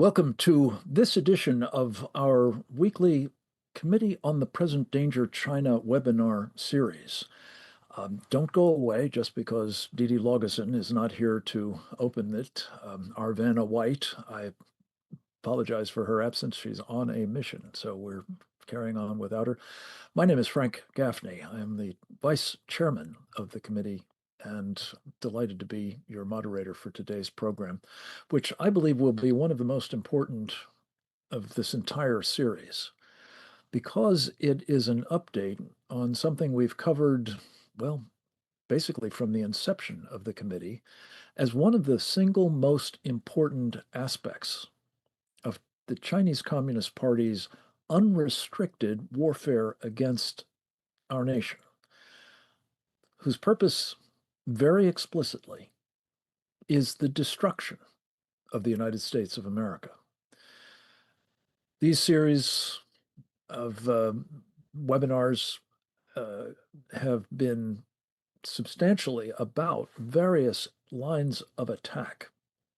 Welcome to this edition of our weekly Committee on the Present Danger China webinar series. Don't go away just because Didi Logison is not here to open it. Our Vanna White, I apologize for her absence. She's on a mission, so we're carrying on without her. My name is Frank Gaffney. I am the vice chairman of the committee and delighted to be your moderator for today's program, which I believe will be one of the most important of this entire series, because it is an update on something we've covered, well, basically from the inception of the committee, as one of the single most important aspects of the Chinese Communist Party's unrestricted warfare against our nation, whose purpose very explicitly is the destruction of the United States of America. These series of webinars have been substantially about various lines of attack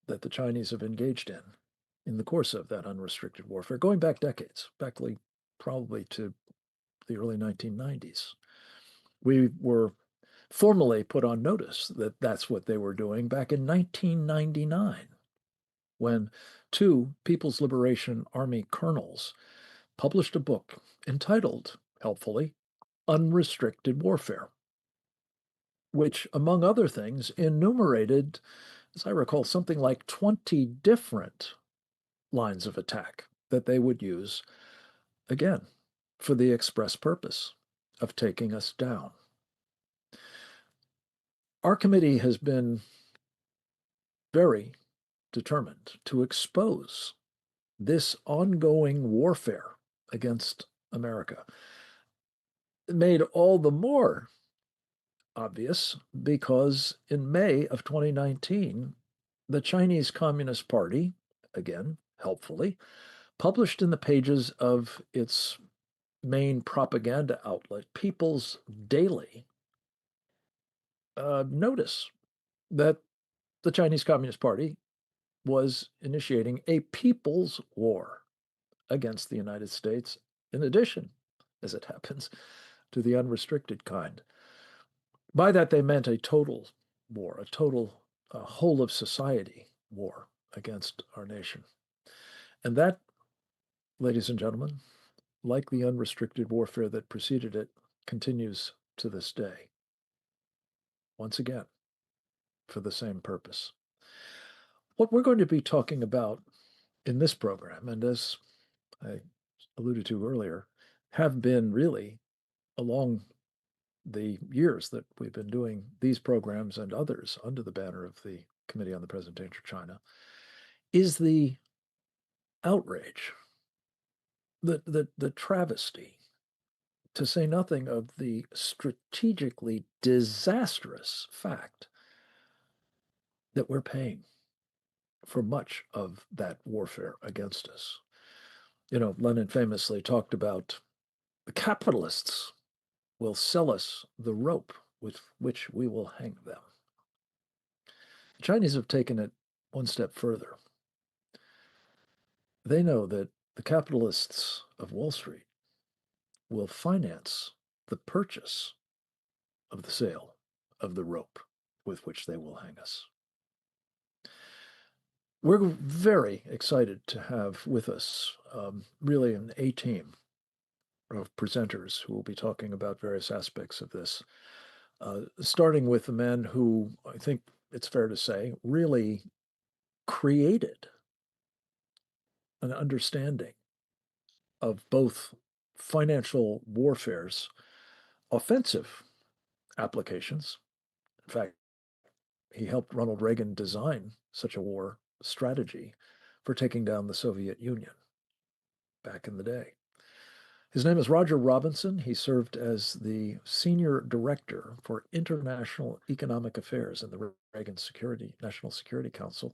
that the Chinese have engaged in the course of that unrestricted warfare, going back decades, probably to the early 1990s. We were formally put on notice that that's what they were doing back in 1999, when two People's Liberation Army colonels published a book entitled, helpfully, Unrestricted Warfare, which, among other things, enumerated, as I recall, something like 20 different lines of attack that they would use, again, for the express purpose of taking us down. Our committee has been very determined to expose this ongoing warfare against America. Made all the more obvious because in May of 2019, the Chinese Communist Party, again, helpfully, published in the pages of its main propaganda outlet, People's Daily, notice that the Chinese Communist Party was initiating a people's war against the United States, in addition, as it happens, to the unrestricted kind. By that, they meant a total war, a total whole of society war against our nation. And that, ladies and gentlemen, like the unrestricted warfare that preceded it, continues to this day. Once again, for the same purpose. What we're going to be talking about in this program, and as I alluded to earlier, have been really along the years that we've been doing these programs and others under the banner of the Committee on the Present Danger China, is the outrage, the travesty, to say nothing of the strategically disastrous fact that we're paying for much of that warfare against us. You know, Lenin famously talked about the capitalists will sell us the rope with which we will hang them. The Chinese have taken it one step further. They know that the capitalists of Wall Street will finance the purchase of the sale of the rope with which they will hang us. We're very excited to have with us really an A-team of presenters who will be talking about various aspects of this, starting with the man who, I think it's fair to say, really created an understanding of both financial warfare's offensive applications. In fact, he helped Ronald Reagan design such a war strategy for taking down the Soviet Union back in the day. His name is Roger Robinson. He served as the Senior Director for International Economic Affairs in the Reagan National Security Council.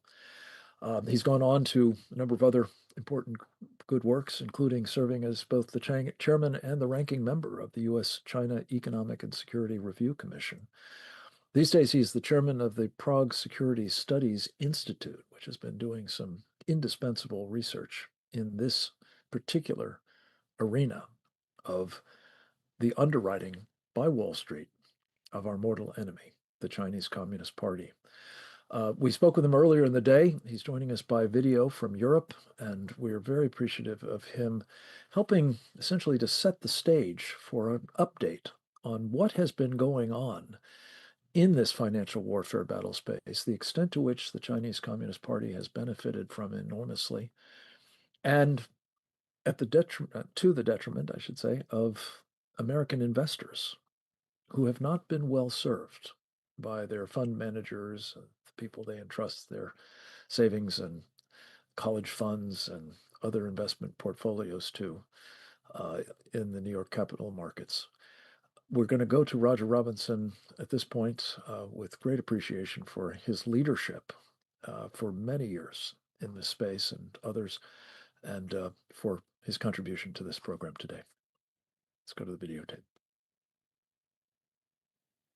He's gone on to a number of other important good works, including serving as both the chairman and the ranking member of the U.S.-China Economic and Security Review Commission. These days, he's the chairman of the Prague Security Studies Institute, which has been doing some indispensable research in this particular arena of the underwriting by Wall Street of our mortal enemy, the Chinese Communist Party. We spoke with him earlier in the day. He's joining us by video from Europe, and we're very appreciative of him helping essentially to set the stage for an update on what has been going on in this financial warfare battle space, the extent to which the Chinese Communist Party has benefited from enormously, and at the detriment, I should say, of American investors who have not been well served by their fund managers, the people they entrust their savings and college funds and other investment portfolios to in the New York capital markets. We're going to go to Roger Robinson at this point with great appreciation for his leadership for many years in this space and others, and for his contribution to this program today. Let's go to the videotape.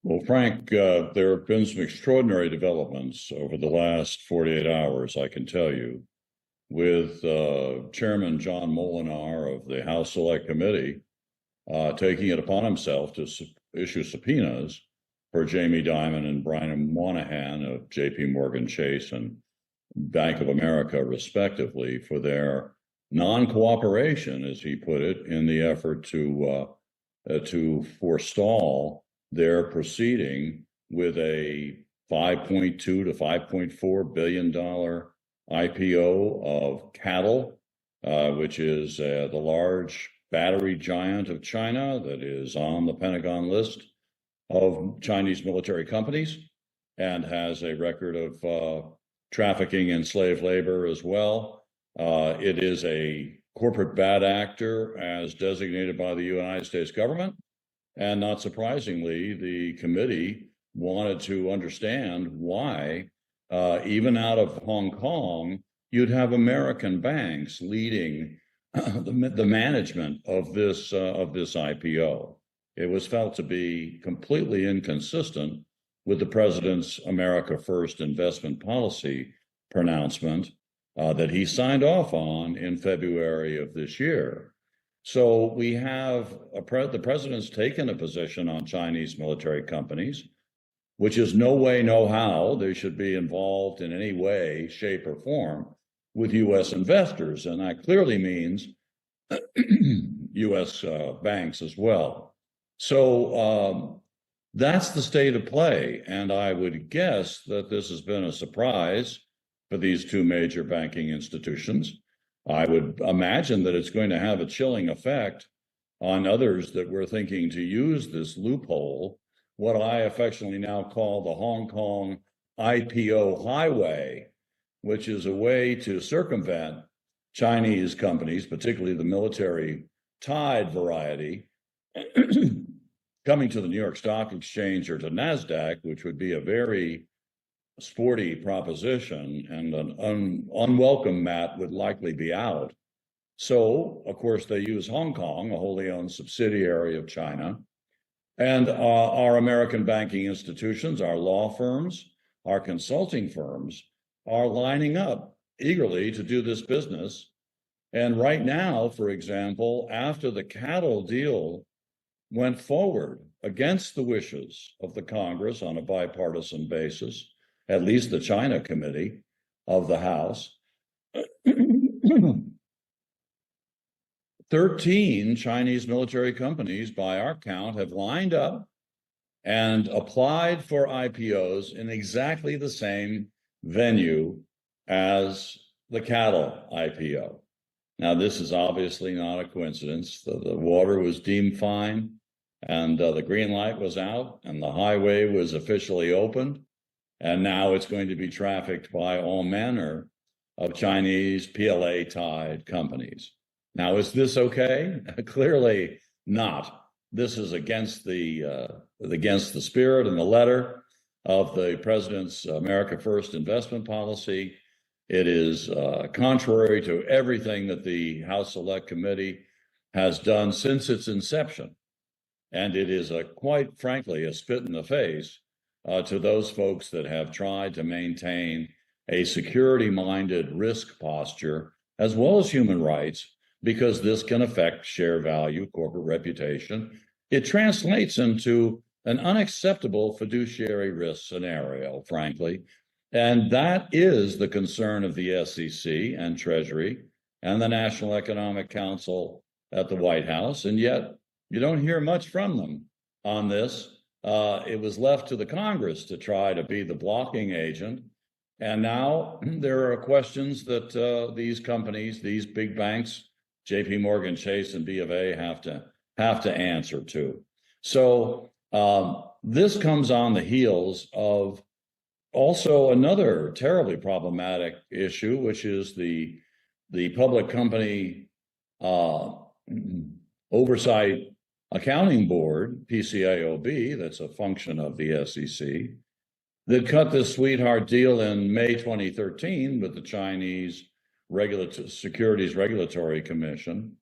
Well, Frank, there have been some extraordinary developments over the last 48 hours, I can tell you, with Chairman John Moolenaar of the House Select Committee taking it upon himself to issue subpoenas for Jamie Dimon and Brian Moynihan of J.P. Morgan Chase and Bank of America, respectively, for their non-cooperation, as he put it, in the effort to forestall their proceeding with a $5.2 to $5.4 billion IPO of Cattle, which is the large battery giant of China that is on the Pentagon list of Chinese military companies and has a record of trafficking in slave labor as well. It is a corporate bad actor as designated by the United States government. And not surprisingly, the committee wanted to understand why, even out of Hong Kong, you'd have American banks leading the management of this IPO. It was felt to be completely inconsistent with the president's America First investment policy pronouncement that he signed off on in February of this year. So we have the president's taken a position on Chinese military companies, which is no way, no how they should be involved in any way, shape, or form with U.S. investors. And that clearly means U.S. banks as well. So that's the state of play. And I would guess that this has been a surprise for these two major banking institutions. I would imagine that it's going to have a chilling effect on others that were thinking to use this loophole, what I affectionately now call the Hong Kong IPO highway, which is a way to circumvent Chinese companies, particularly the military tied variety, coming to the New York Stock Exchange or to NASDAQ, which would be a very sporty proposition, and an unwelcome mat would likely be out. So, of course, they use Hong Kong, a wholly owned subsidiary of China, and our American banking institutions, our law firms, our consulting firms are lining up eagerly to do this business. And right now, for example, after the cattle deal went forward against the wishes of the Congress on a bipartisan basis, at least the China Committee of the House, 13 Chinese military companies, by our count, have lined up and applied for IPOs in exactly the same venue as the cattle IPO. Now, this is obviously not a coincidence. The water was deemed fine, and the green light was out, and the highway was officially opened. And now it's going to be trafficked by all manner of Chinese PLA-tied companies. Now, is this okay? Clearly not. This is against the spirit and the letter of the president's America First investment policy. It is contrary to everything that the House Select Committee has done since its inception. And it is quite frankly a spit in the face to those folks that have tried to maintain a security-minded risk posture, as well as human rights, because this can affect share value, corporate reputation. It translates into an unacceptable fiduciary risk scenario, frankly. And that is the concern of the SEC and Treasury and the National Economic Council at the White House. And yet you don't hear much from them on this. It was left to the Congress to try to be the blocking agent. And now there are questions that these companies, these big banks, JP Morgan Chase and B of A have to answer to. So this comes on the heels of also another terribly problematic issue, which is the Public Company Oversight Accounting Board, PCAOB, that's a function of the SEC, that cut this sweetheart deal in May 2013 with the Chinese Securities Regulatory Commission.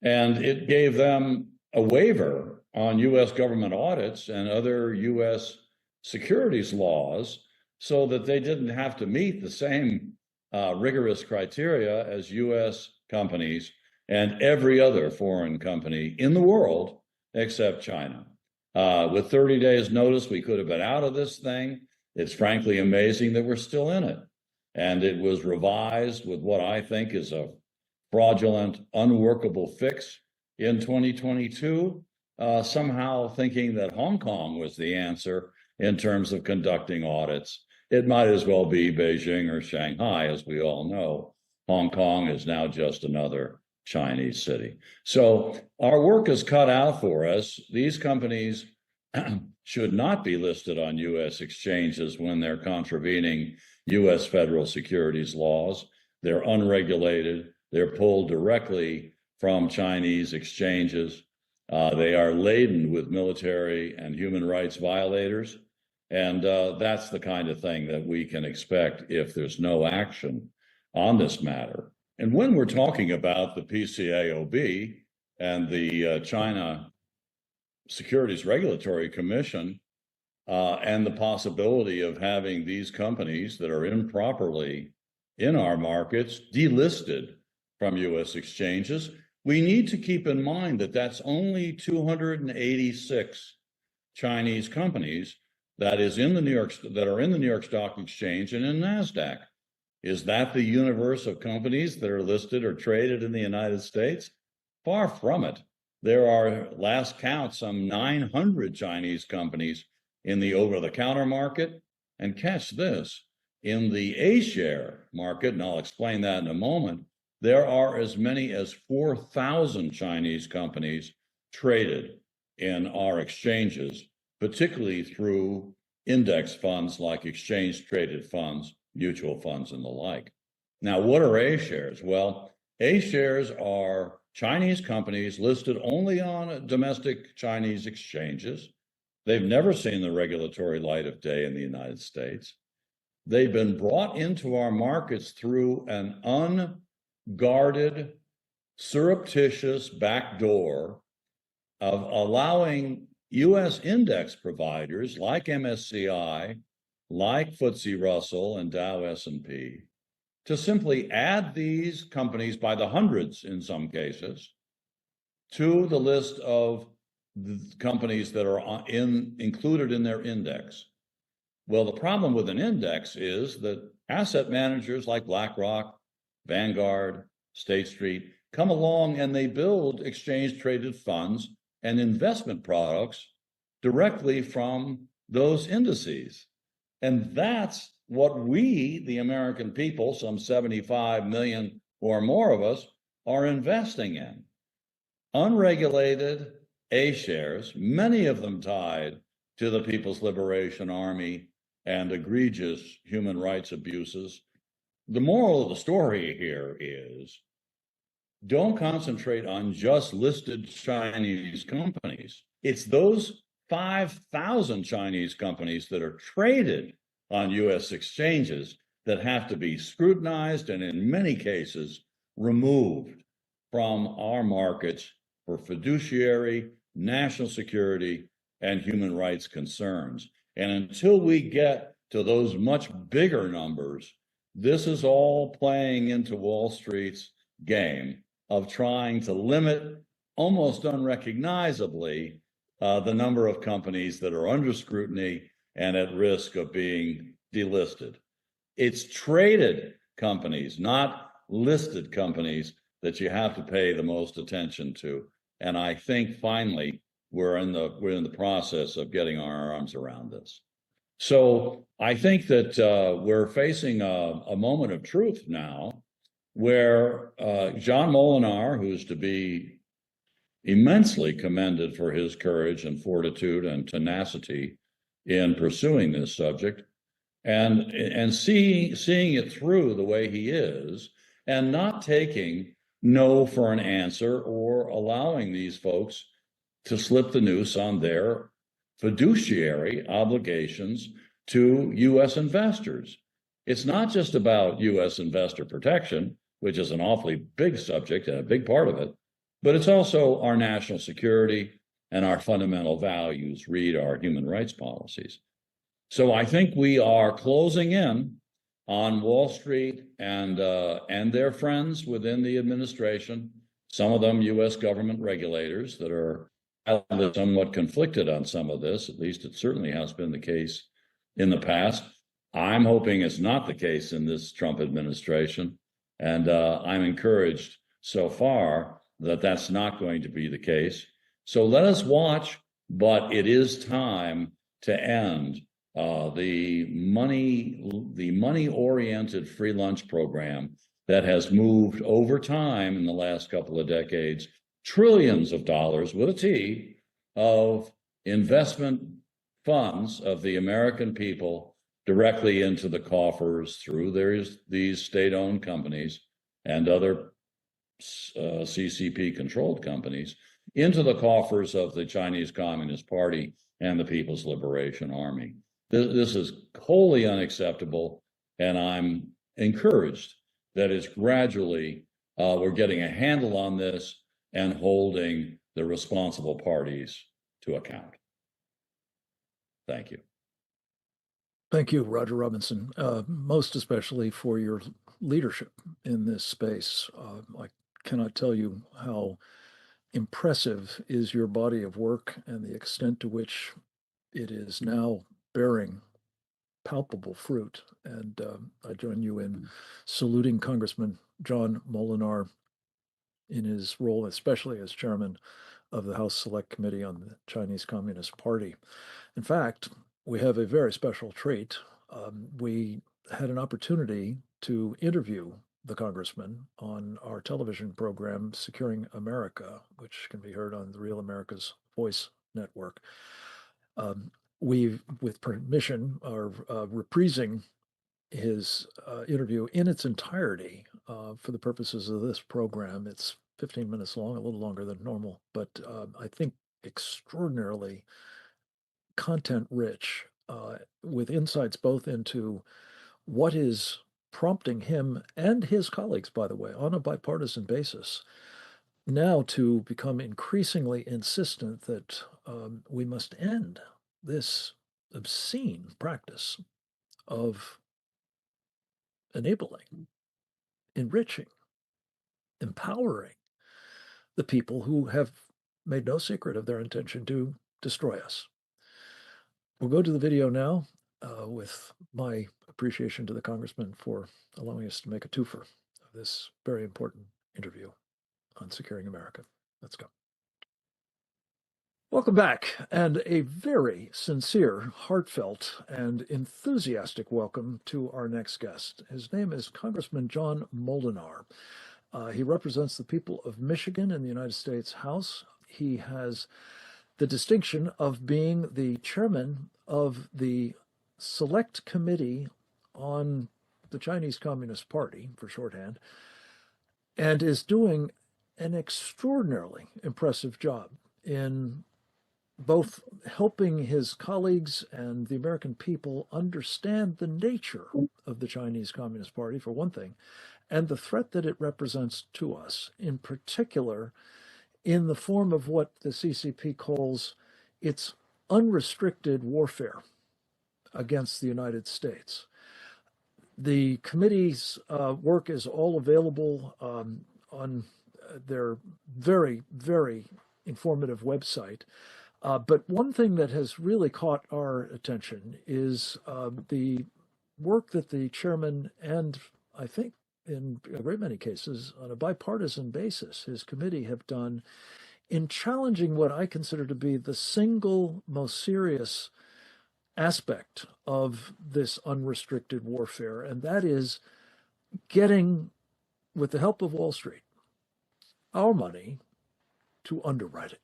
And it gave them a waiver on U.S. government audits and other U.S. securities laws so that they didn't have to meet the same rigorous criteria as U.S. companies and every other foreign company in the world except China. With 30 days notice, we could have been out of this thing. It's frankly amazing that we're still in it. And it was revised with what I think is a fraudulent, unworkable fix in 2022, somehow thinking that Hong Kong was the answer in terms of conducting audits. It might as well be Beijing or Shanghai, as we all know. Hong Kong is now just another Chinese city. So our work is cut out for us. These companies should not be listed on U.S. exchanges when they're contravening U.S. federal securities laws. They're unregulated. They're pulled directly from Chinese exchanges. They are laden with military and human rights violators. And that's the kind of thing that we can expect if there's no action on this matter. And when we're talking about the PCAOB and the China Securities Regulatory Commission and the possibility of having these companies that are improperly in our markets delisted from U.S. exchanges, we need to keep in mind that that's only 286 Chinese companies that are in the New York Stock Exchange and in NASDAQ. Is that the universe of companies that are listed or traded in the United States? Far from it. There are, last count, some 900 Chinese companies in the over-the-counter market. And catch this, in the A-share market, and I'll explain that in a moment, there are as many as 4,000 Chinese companies traded in our exchanges, particularly through index funds like exchange-traded funds, mutual funds, and the like. Now, what are A-shares? Well, A-shares are Chinese companies listed only on domestic Chinese exchanges. They've never seen the regulatory light of day in the United States. They've been brought into our markets through an unguarded, surreptitious backdoor of allowing U.S. index providers like MSCI, like FTSE Russell and Dow S&P, to simply add these companies by the hundreds in some cases to the list of the companies that are included in their index. Well, the problem with an index is that asset managers like BlackRock, Vanguard, State Street come along and they build exchange-traded funds and investment products directly from those indices. And that's what we, the American people, some 75 million or more of us, are investing in. Unregulated A-shares, many of them tied to the People's Liberation Army and egregious human rights abuses. The moral of the story here is, don't concentrate on just listed Chinese companies. It's those 5,000 Chinese companies that are traded on U.S. exchanges that have to be scrutinized and in many cases removed from our markets for fiduciary, national security, and human rights concerns. And until we get to those much bigger numbers This is all playing into Wall Street's game of trying to limit almost unrecognizably the number of companies that are under scrutiny and at risk of being delisted. It's traded companies, not listed companies, that you have to pay the most attention to. And I think finally we're in the process of getting our arms around this. So I think that we're facing a moment of truth now where John Moolenaar, who's to be immensely commended for his courage and fortitude and tenacity in pursuing this subject, and seeing it through the way he is, and not taking no for an answer or allowing these folks to slip the noose on their fiduciary obligations to U.S. investors. It's not just about U.S. investor protection, which is an awfully big subject and a big part of it, but it's also our national security and our fundamental values, read our human rights policies. So I think we are closing in on Wall Street and their friends within the administration, some of them U.S. government regulators that are somewhat conflicted on some of this. At least it certainly has been the case in the past. I'm hoping it's not the case in this Trump administration, and I'm encouraged so far that that's not going to be the case. So let us watch, but it is time to end the money-oriented free lunch program that has moved over time in the last couple of decades trillions of dollars with a T of investment funds of the American people directly into the coffers through these state-owned companies and other CCP-controlled companies into the coffers of the Chinese Communist Party and the People's Liberation Army. This is wholly unacceptable, and I'm encouraged that it's gradually we're getting a handle on this and holding the responsible parties to account. Thank you. Thank you, Roger Robinson, most especially for your leadership in this space. I cannot tell you how impressive is your body of work and the extent to which it is now bearing palpable fruit. And I join you in saluting Congressman John Moolenaar in his role, especially as chairman of the House Select Committee on the Chinese Communist Party. In fact, we have a very special treat. We had an opportunity to interview the congressman on our television program, Securing America, which can be heard on the Real America's Voice Network. We, with permission, are reprising his interview in its entirety for the purposes of this program. It's 15 minutes long, a little longer than normal, but I think extraordinarily content-rich, with insights both into what is prompting him and his colleagues, by the way, on a bipartisan basis, now to become increasingly insistent that we must end this obscene practice of enabling, enriching, empowering the people who have made no secret of their intention to destroy us. We'll go to the video now with my appreciation to the congressman for allowing us to make a twofer of this very important interview on Securing America. Let's go. Welcome back, and a very sincere, heartfelt, and enthusiastic welcome to our next guest. His name is Congressman John Moolenaar. He represents the people of Michigan in the United States House. He has the distinction of being the chairman of the Select Committee on the Chinese Communist Party, for shorthand, and is doing an extraordinarily impressive job in both helping his colleagues and the American people understand the nature of the Chinese Communist Party, for one thing, and the threat that it represents to us, in particular, in the form of what the CCP calls its unrestricted warfare against the United States. The committee's work is all available on their very, very informative website. But one thing that has really caught our attention is the work that the chairman and I think in a great many cases on a bipartisan basis, his committee have done in challenging what I consider to be the single most serious aspect of this unrestricted warfare, and that is getting, with the help of Wall Street, our money to underwrite it.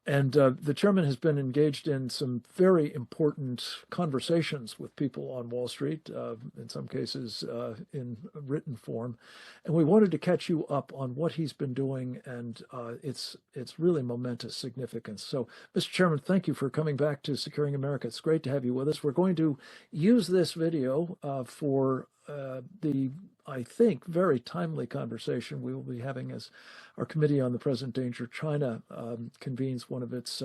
And the chairman has been engaged in some very important conversations with people on Wall Street, in some cases in written form. And we wanted to catch you up on what he's been doing, and it's really momentous significance. So, Mr. Chairman, thank you for coming back to Securing America. It's great to have you with us. We're going to use this video for the, I think, very timely conversation we will be having as our Committee on the Present Danger China convenes one of its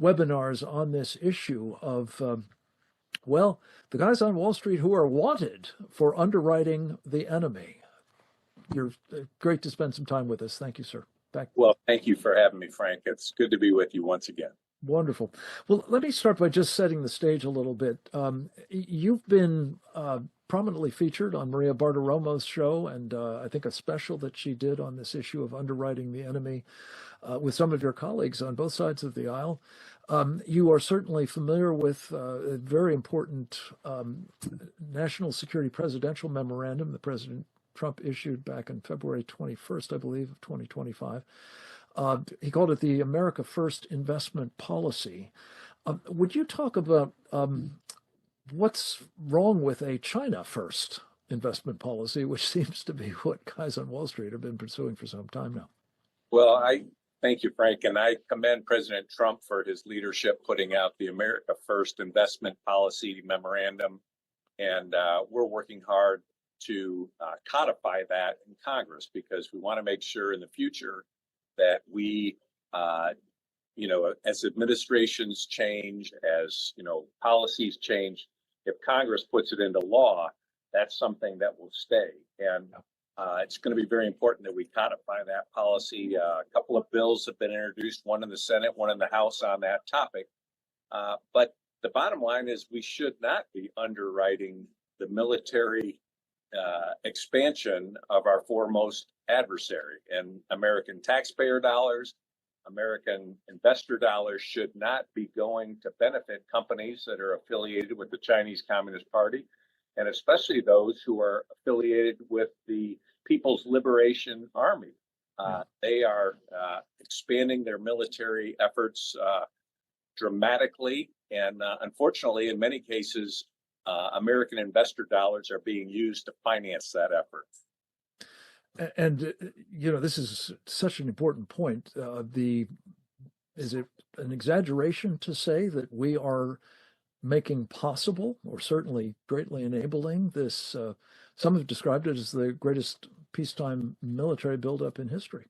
webinars on this issue of, well, the guys on Wall Street who are wanted for underwriting the enemy. You're great to spend some time with us. Thank you, sir. Back. Well, thank you for having me, Frank. It's good to be with you once again. Wonderful. Well, let me start by just setting the stage a little bit. You've been prominently featured on Maria Bartiromo's show, and I think a special that she did on this issue of underwriting the enemy with some of your colleagues on both sides of the aisle. You are certainly familiar with a very important national security presidential memorandum that President Trump issued back on February 21st, I believe, of 2025. He called it the America First Investment Policy. Would you talk about what's wrong with a China First investment policy, which seems to be what guys on Wall Street have been pursuing for some time now? Well, I thank you, Frank, and I commend President Trump for his leadership putting out the America First Investment Policy Memorandum, and we're working hard to codify that in Congress because we want to make sure in the future that we, as administrations change, as policies change, if Congress puts it into law, that's something that will stay. And it's going to be very important that we codify that policy. A couple of bills have been introduced, one in the Senate, one in the House on that topic. But the bottom line is we should not be underwriting the military expansion of our foremost adversary. And American taxpayer dollars, American investor dollars should not be going to benefit companies that are affiliated with the Chinese Communist Party, and especially those who are affiliated with the People's Liberation Army. They are expanding their military efforts dramatically, and unfortunately, in many cases, American investor dollars are being used to finance that effort. And this is such an important point. Is it an exaggeration to say that we are making possible, or certainly greatly enabling, this? Some have described it as the greatest peacetime military buildup in history.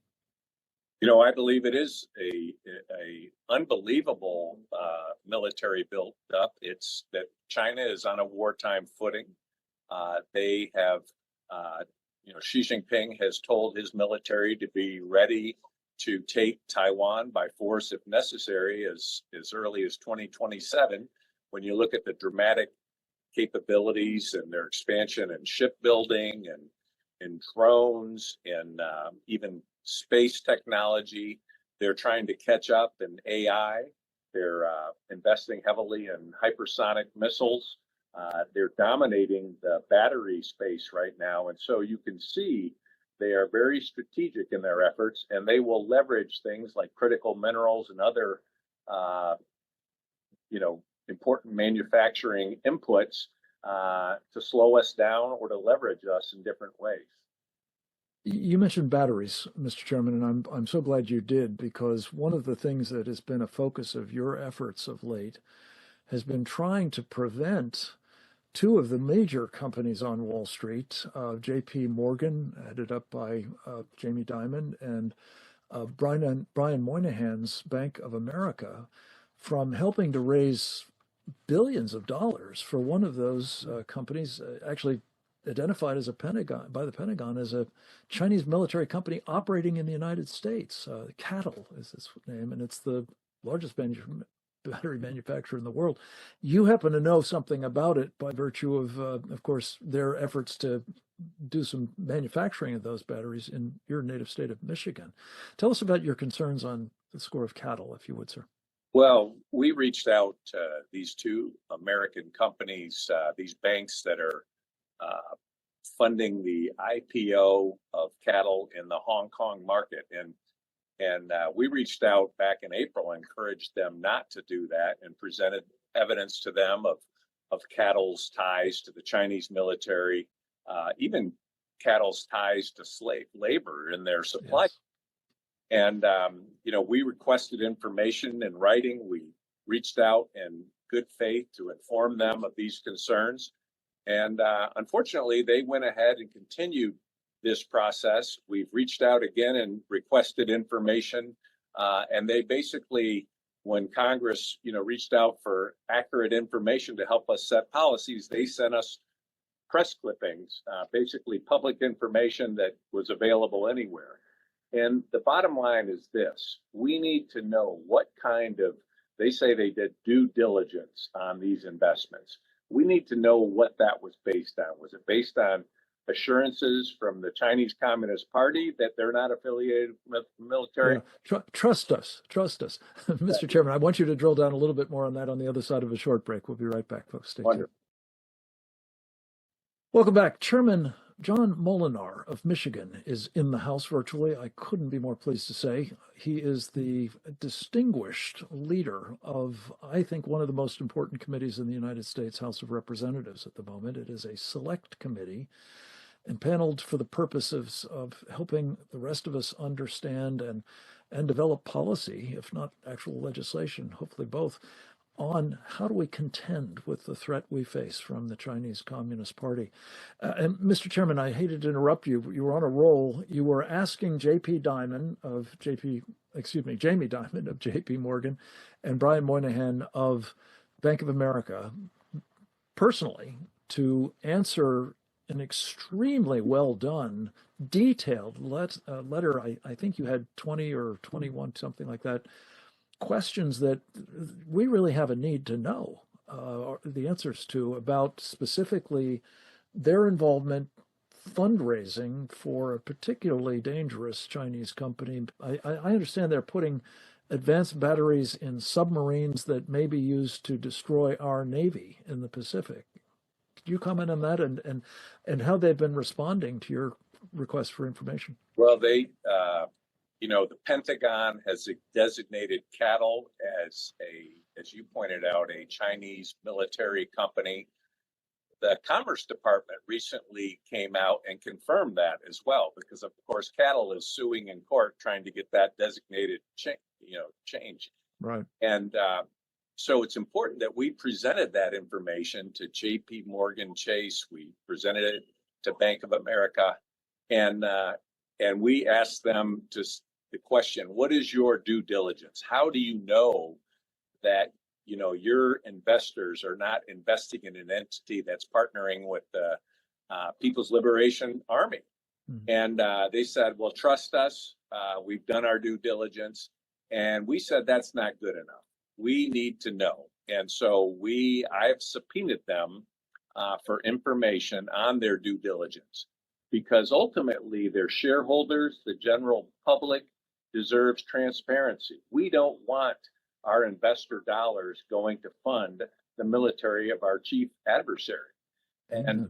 I believe it is a unbelievable military buildup. It's that China is on a wartime footing. They have. Xi Jinping has told his military to be ready to take Taiwan by force if necessary as early as 2027. When you look at the dramatic capabilities and their expansion in shipbuilding and in drones and even space technology, they're trying to catch up in AI. They're investing heavily in hypersonic missiles. They're dominating the battery space right now. And so you can see they are very strategic in their efforts, and they will leverage things like critical minerals and other, important manufacturing inputs to slow us down or to leverage us in different ways. You mentioned batteries, Mr. Chairman, and I'm so glad you did, because one of the things that has been a focus of your efforts of late has been trying to prevent two of the major companies on Wall Street, J.P. Morgan, headed up by Jamie Dimon, and Brian Moynihan's Bank of America, from helping to raise billions of dollars for one of those companies, actually identified as by the Pentagon as a Chinese military company operating in the United States. Cattle is its name, and it's the largest battery manufacturer in the world. You happen to know something about it by virtue of course, their efforts to do some manufacturing of those batteries in your native state of Michigan. Tell us about your concerns on the score of cattle, if you would, sir. Well, we reached out to these two American companies, these banks that are funding the IPO of cattle in the Hong Kong market. And we reached out back in April, encouraged them not to do that, and presented evidence to them of cattle's ties to the Chinese military, even cattle's ties to slave labor in their supply. Yes. And, we requested information in writing. We reached out in good faith to inform them of these concerns. And unfortunately, they went ahead and continued this process. We've reached out again and requested information. And they basically, when Congress, reached out for accurate information to help us set policies, they sent us press clippings, basically public information that was available anywhere. And the bottom line is this: we need to know what kind of, they say they did due diligence on these investments. We need to know what that was based on. Was it based on assurances from the Chinese Communist Party that they're not affiliated with the military? Yeah. Trust us. Mr. Chairman, I want you to drill down a little bit more on that on the other side of a short break. We'll be right back, folks. Stay tuned. Welcome back. Chairman John Moolenaar of Michigan is in the House virtually. I couldn't be more pleased to say. He is the distinguished leader of, I think, one of the most important committees in the United States House of Representatives at the moment. It is a select committee impaneled for the purposes of helping the rest of us understand and develop policy, if not actual legislation, hopefully both, on how do we contend with the threat we face from the Chinese Communist Party. And Mr. Chairman, I hated to interrupt you. You were on a roll. You were asking Jamie Dimon of JP Morgan and Brian Moynihan of Bank of America personally to answer an extremely well done, detailed letter. I think you had 20 or 21, something like that, questions that we really have a need to know the answers to about specifically their involvement fundraising for a particularly dangerous Chinese company. I understand they're putting advanced batteries in submarines that may be used to destroy our Navy in the Pacific. Could you comment on that and how they've been responding to your request for information? Well, the Pentagon has designated cattle as you pointed out, a Chinese military company. The Commerce Department recently came out and confirmed that as well, because of course cattle is suing in court trying to get that designated change. Right. And so it's important that we presented that information to JP Morgan Chase. We presented it to Bank of America, and we asked them the question, what is your due diligence? How do you know that your investors are not investing in an entity that's partnering with the People's Liberation Army? Mm-hmm. And they said, well, trust us. We've done our due diligence. And we said, that's not good enough. We need to know. And so I've subpoenaed them for information on their due diligence, because ultimately their shareholders, the general public, deserves transparency. We don't want our investor dollars going to fund the military of our chief adversary. And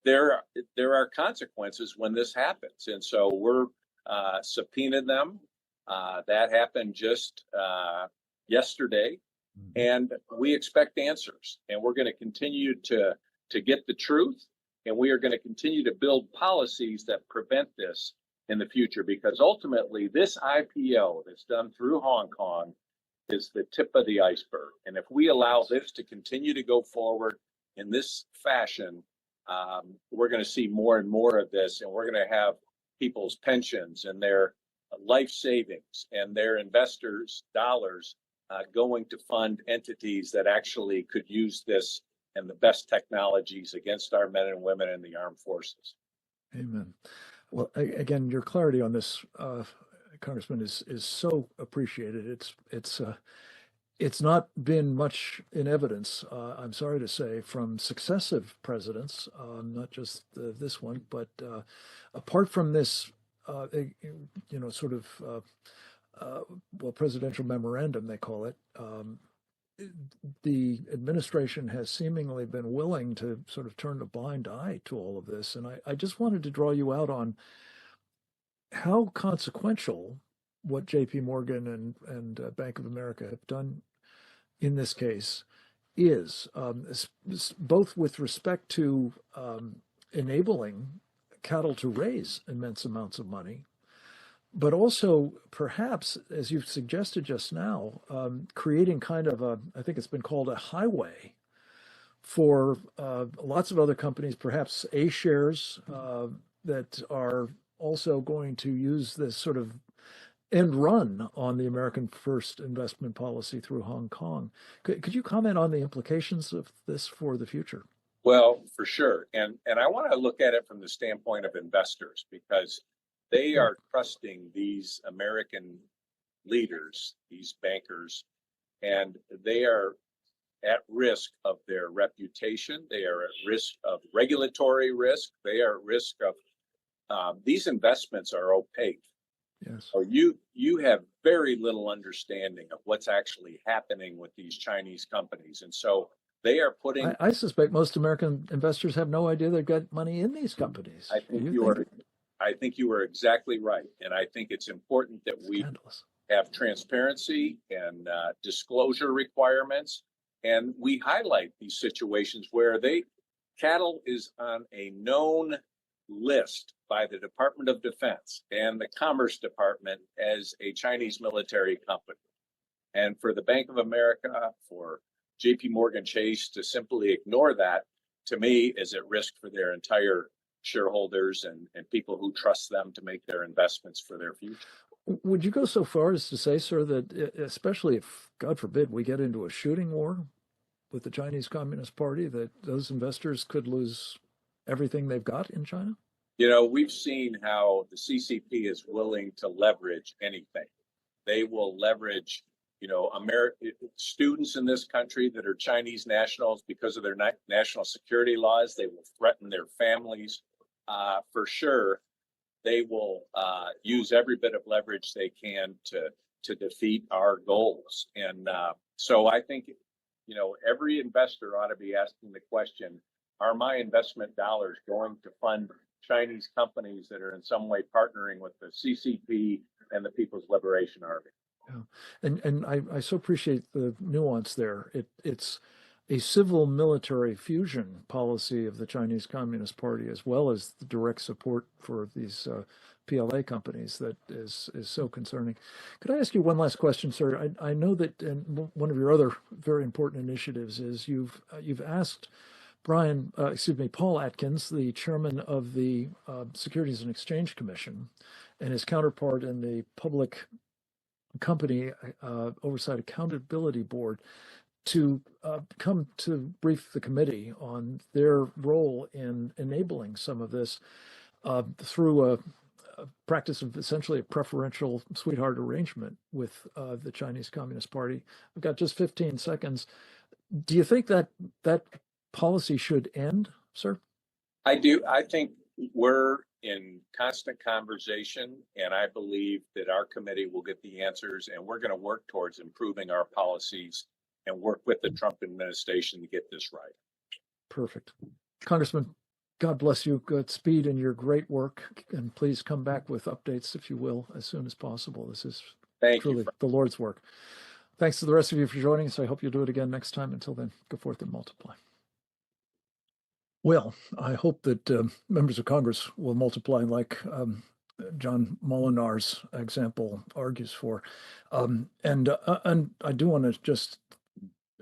there are consequences when this happens. And so we're subpoenaed them. That happened just yesterday. And we expect answers. And we're going to continue to get the truth. And we are going to continue to build policies that prevent this in the future, because ultimately this IPO that's done through Hong Kong is the tip of the iceberg. And if we allow this to continue to go forward in this fashion, we're going to see more and more of this, and we're going to have people's pensions and their life savings and their investors' dollars going to fund entities that actually could use this and the best technologies against our men and women in the armed forces. Amen. Well, again, your clarity on this, Congressman, is so appreciated. It's not been much in evidence, I'm sorry to say, from successive presidents, not just this one, but apart from this, sort of, presidential memorandum, they call it. The administration has seemingly been willing to sort of turn a blind eye to all of this. And I just wanted to draw you out on how consequential what JP Morgan and Bank of America have done in this case is, both with respect to enabling cattle to raise immense amounts of money, but also perhaps, as you've suggested just now, creating kind of I think it's been called a highway for lots of other companies, perhaps A shares that are also going to use this sort of end run on the American first investment policy through Hong Kong. Could you comment on the implications of this for the future? Well, for sure. And I want to look at it from the standpoint of investors, because they are trusting these American leaders, these bankers, and they are at risk of their reputation. They are at risk of regulatory risk. They are at risk of these investments are opaque. Yes. So you have very little understanding of what's actually happening with these Chinese companies. And so they are putting. I suspect most American investors have no idea they've got money in these companies. I think you are exactly right. And I think it's important that we have transparency and disclosure requirements. And we highlight these situations where cattle is on a known list by the Department of Defense and the Commerce Department as a Chinese military company. And for the Bank of America, for JP Morgan Chase to simply ignore that, to me, is at risk for their entire shareholders and people who trust them to make their investments for their future. Would you go so far as to say, sir, that especially if, God forbid, we get into a shooting war with the Chinese Communist Party, that those investors could lose everything they've got in China? You know, we've seen how the CCP is willing to leverage anything. They will leverage, students in this country that are Chinese nationals because of their national security laws. They will threaten their families. For sure, they will use every bit of leverage they can to defeat our goals. And so I think, every investor ought to be asking the question, are my investment dollars going to fund Chinese companies that are in some way partnering with the CCP and the People's Liberation Army? Yeah. And I so appreciate the nuance there. It's a civil military fusion policy of the Chinese Communist Party, as well as the direct support for these PLA companies, that is so concerning. Could I ask you one last question, sir? I know that one of your other very important initiatives is you've asked Paul Atkins, the chairman of the Securities and Exchange Commission, and his counterpart in the Public Company Oversight Accountability Board, to come to brief the committee on their role in enabling some of this through a practice of essentially a preferential sweetheart arrangement with the Chinese Communist Party. I've got just 15 seconds. Do you think that policy should end, sir? I do. I think we're in constant conversation, and I believe that our committee will get the answers, and we're going to work towards improving our policies and work with the Trump administration to get this right. Perfect. Congressman, God bless you. Godspeed in your great work, and please come back with updates, if you will, as soon as possible. This is truly the Lord's work. Thanks to the rest of you for joining us. I hope you'll do it again next time. Until then, go forth and multiply. Well, I hope that members of Congress will multiply like John Moolenaar's example argues for. And I do want to just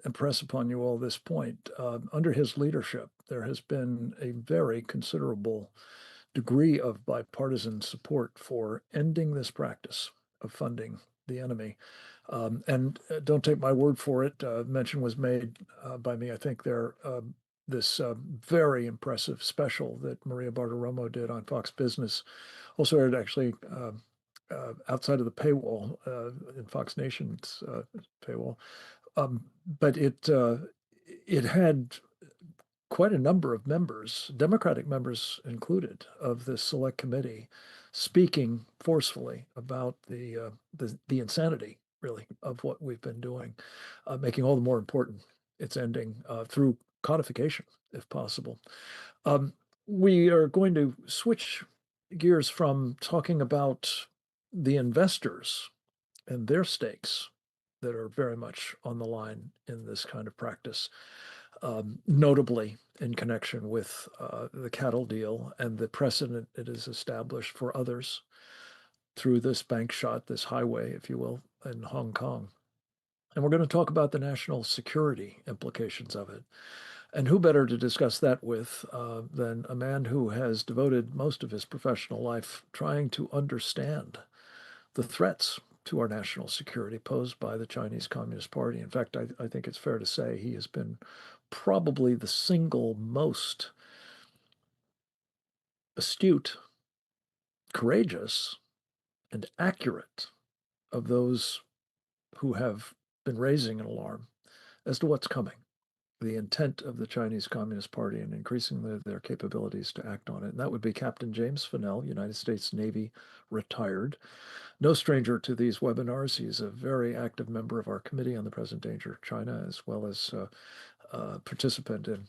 impress upon you all this point. Under his leadership, there has been a very considerable degree of bipartisan support for ending this practice of funding the enemy. And don't take my word for it. Mention was made by me, I think, there, this very impressive special that Maria Bartiromo did on Fox Business, also aired actually outside of the paywall in Fox Nation's paywall. But it had quite a number of members, Democratic members included, of this select committee, speaking forcefully about the insanity, really, of what we've been doing, making all the more important its ending through codification, if possible. We are going to switch gears from talking about the investors and their stakes that are very much on the line in this kind of practice, notably in connection with the cattle deal and the precedent it has established for others through this bank shot, this highway, if you will, in Hong Kong. And we're going to talk about the national security implications of it. And who better to discuss that with than a man who has devoted most of his professional life trying to understand the threats to our national security posed by the Chinese Communist Party. In fact, I think it's fair to say he has been probably the single most astute, courageous, and accurate of those who have been raising an alarm as to what's coming, the intent of the Chinese Communist Party and increasing their capabilities to act on it. And that would be Captain James Fennell, United States Navy, retired. No stranger to these webinars. He's a very active member of our Committee on the Present Danger of China, as well as participant in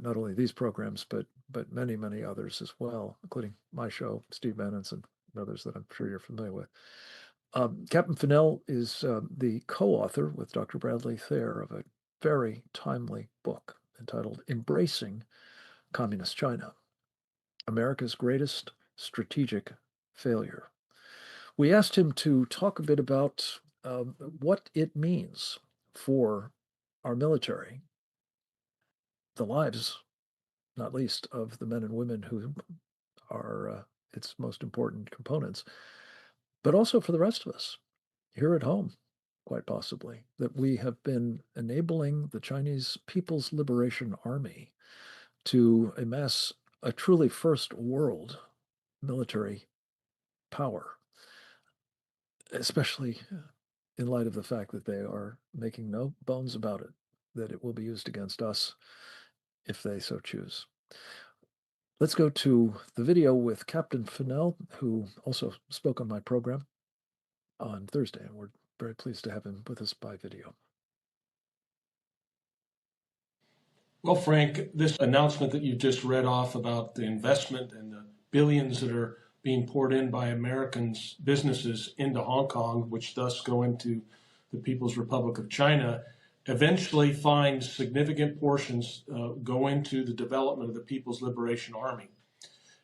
not only these programs, but many, many others as well, including my show, Steve Bannon's, and others that I'm sure you're familiar with. Captain Fennell is the co-author with Dr. Bradley Thayer of a very timely book entitled Embracing Communist China, America's Greatest Strategic Failure. We asked him to talk a bit about what it means for our military, the lives, not least, of the men and women who are its most important components, but also for the rest of us here at home, quite possibly, that we have been enabling the Chinese People's Liberation Army to amass a truly first world military power, especially in light of the fact that they are making no bones about it, that it will be used against us if they so choose. Let's go to the video with Captain Fennell, who also spoke on my program on Thursday, and we're very pleased to have him with us by video. Well, Frank, this announcement that you just read off about the investment and the billions that are being poured in by Americans' businesses into Hong Kong, which thus go into the People's Republic of China, eventually finds significant portions go into the development of the People's Liberation Army.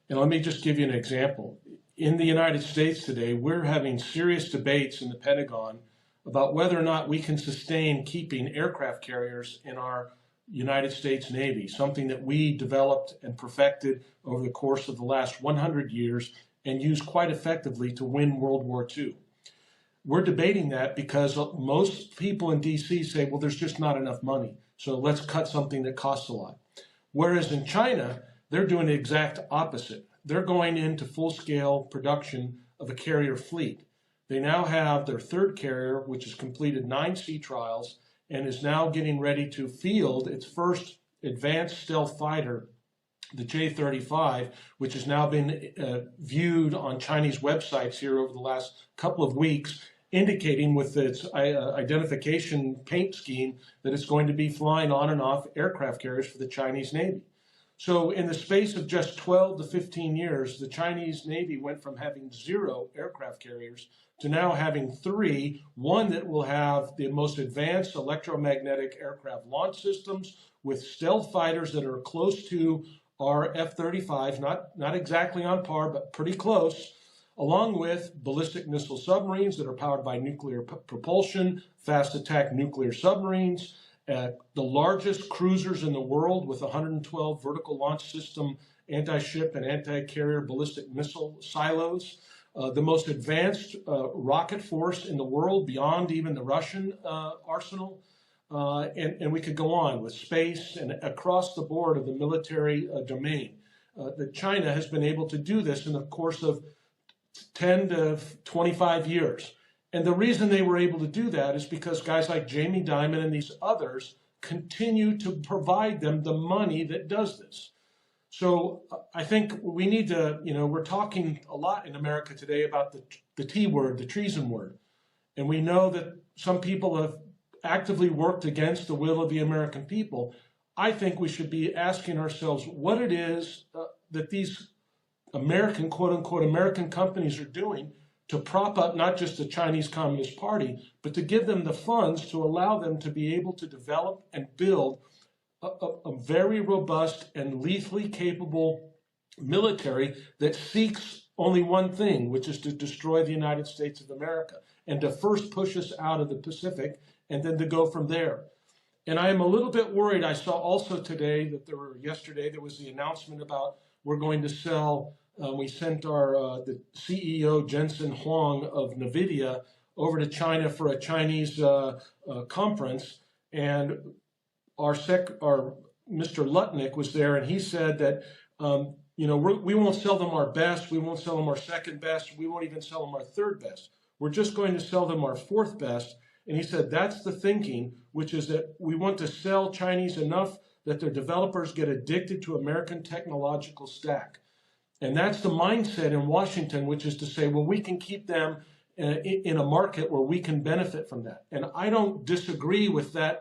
And let me just give you an example. In the United States today, we're having serious debates in the Pentagon about whether or not we can sustain keeping aircraft carriers in our United States Navy, something that we developed and perfected over the course of the last 100 years and used quite effectively to win World War II. We're debating that because most people in DC say, well, there's just not enough money, so let's cut something that costs a lot. Whereas in China, they're doing the exact opposite. They're going into full-scale production of a carrier fleet. They now have their third carrier, which has completed 9 sea trials and is now getting ready to field its first advanced stealth fighter, the J-35, which has now been viewed on Chinese websites here over the last couple of weeks, indicating with its identification paint scheme that it's going to be flying on and off aircraft carriers for the Chinese Navy. So in the space of just 12 to 15 years, the Chinese Navy went from having 0 aircraft carriers to now having 3, one that will have the most advanced electromagnetic aircraft launch systems with stealth fighters that are close to our F-35s, not exactly on par, but pretty close, along with ballistic missile submarines that are powered by nuclear propulsion, fast attack nuclear submarines, the largest cruisers in the world with 112 vertical launch system anti-ship and anti-carrier ballistic missile silos, the most advanced rocket force in the world beyond even the Russian arsenal. And we could go on with space and across the board of the military domain. That China has been able to do this in the course of 10 to 25 years. And the reason they were able to do that is because guys like Jamie Dimon and these others continue to provide them the money that does this. So I think we need to, we're talking a lot in America today about the T word, the treason word. And we know that some people have actively worked against the will of the American people. I think we should be asking ourselves what it is that these American, quote unquote, American companies are doing to prop up not just the Chinese Communist Party, but to give them the funds to allow them to be able to develop and build a very robust and lethally capable military that seeks only one thing, which is to destroy the United States of America and to first push us out of the Pacific and then to go from there. And I am a little bit worried. I saw also today that yesterday there was the announcement about we're going to sell, we sent the CEO Jensen Huang of NVIDIA over to China for a Chinese conference. And our Mr. Lutnick was there, and he said that we won't sell them our best, we won't sell them our second best, we won't even sell them our third best. We're just going to sell them our fourth best. And he said that's the thinking, which is that we want to sell Chinese enough that their developers get addicted to American technological stack. And that's the mindset in Washington, which is to say, well, we can keep them in a market where we can benefit from that. And I don't disagree with that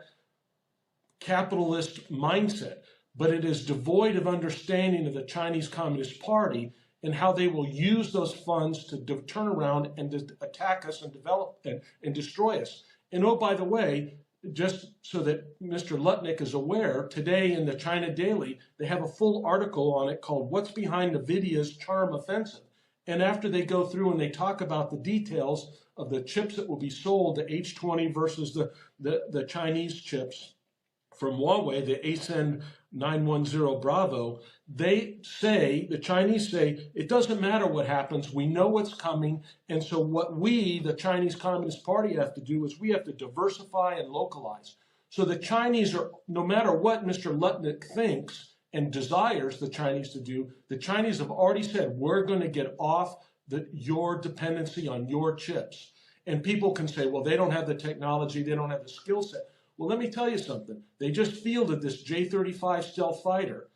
capitalist mindset, but it is devoid of understanding of the Chinese Communist Party and how they will use those funds to turn around and to attack us and develop and destroy us. And oh, by the way, just so that Mr. Lutnick is aware, today in the China Daily, they have a full article on it called What's Behind NVIDIA's Charm Offensive. And after they go through and they talk about the details of the chips that will be sold, the H20 versus the Chinese chips, from Huawei, the ASCEND 910 Bravo, the Chinese say, it doesn't matter what happens, we know what's coming, and so what we, the Chinese Communist Party, have to do is we have to diversify and localize. So the Chinese are, no matter what Mr. Lutnick thinks and desires the Chinese to do, the Chinese have already said, we're going to get off your dependency on your chips. And people can say, well, they don't have the technology, they don't have the skill set. Well, let me tell you something. They just fielded this J-35 stealth fighter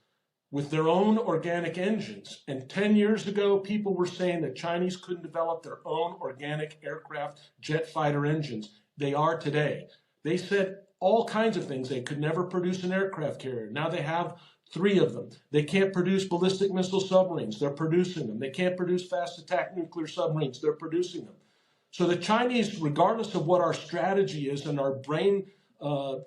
with their own organic engines. And 10 years ago, people were saying that Chinese couldn't develop their own organic aircraft jet fighter engines. They are today. They said all kinds of things. They could never produce an aircraft carrier. Now they have 3 of them. They can't produce ballistic missile submarines. They're producing them. They can't produce fast attack nuclear submarines. They're producing them. So the Chinese, regardless of what our strategy is and our brain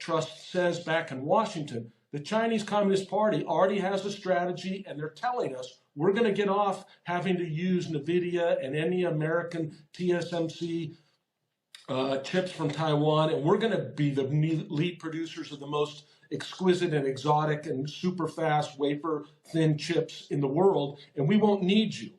trust says back in Washington, the Chinese Communist Party already has a strategy, and they're telling us we're going to get off having to use NVIDIA and any American TSMC chips from Taiwan, and we're going to be the lead producers of the most exquisite and exotic and super fast wafer thin chips in the world, and we won't need you.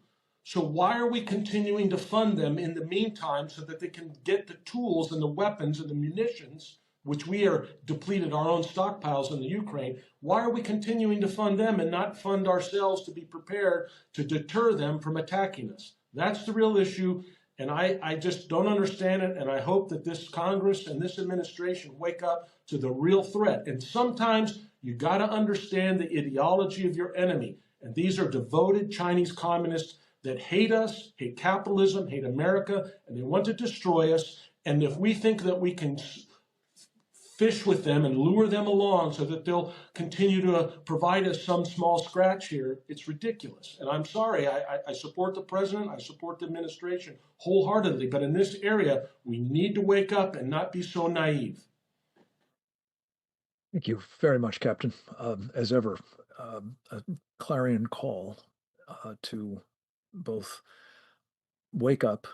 So why are we continuing to fund them in the meantime so that they can get the tools and the weapons and the munitions, which we are depleted our own stockpiles in the Ukraine? Why are we continuing to fund them and not fund ourselves to be prepared to deter them from attacking us? That's the real issue, and I just don't understand it, and I hope that this Congress and this administration wake up to the real threat. And sometimes you got to understand the ideology of your enemy, and these are devoted Chinese communists that hate us, hate capitalism, hate America, and they want to destroy us. And if we think that we can fish with them and lure them along so that they'll continue to provide us some small scratch here, it's ridiculous. And I'm sorry, I support the president, I support the administration wholeheartedly, but in this area, we need to wake up and not be so naive. Thank you very much, Captain. As ever, a clarion call to both wake up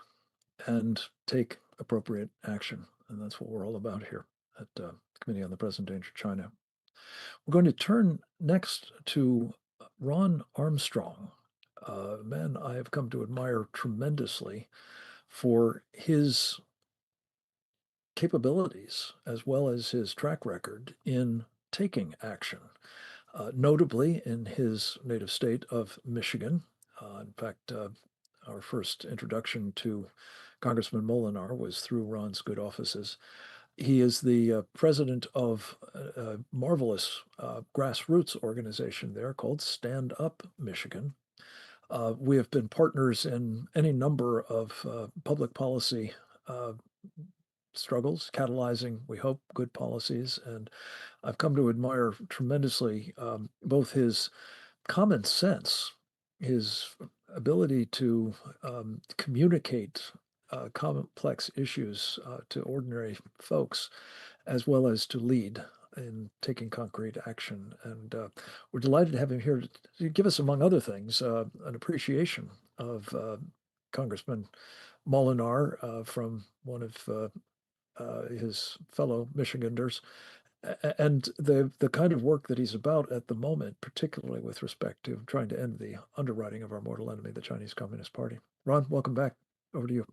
and take appropriate action. And that's what we're all about here at the Committee on the Present Danger China. We're going to turn next to Ron Armstrong, a man I have come to admire tremendously for his capabilities as well as his track record in taking action, notably in his native state of Michigan. In fact, our first introduction to Congressman Moolenaar was through Ron's good offices. He is the president of a marvelous grassroots organization there called Stand Up Michigan. We have been partners in any number of public policy struggles, catalyzing, we hope, good policies. And I've come to admire tremendously both his common sense, his ability to communicate complex issues to ordinary folks, as well as to lead in taking concrete action. And we're delighted to have him here to give us, among other things, an appreciation of Congressman Moolenaar from one of his fellow Michiganders, and the kind of work that he's about at the moment, particularly with respect to trying to end the underwriting of our mortal enemy, the Chinese Communist Party. Ron, welcome back. Over to you.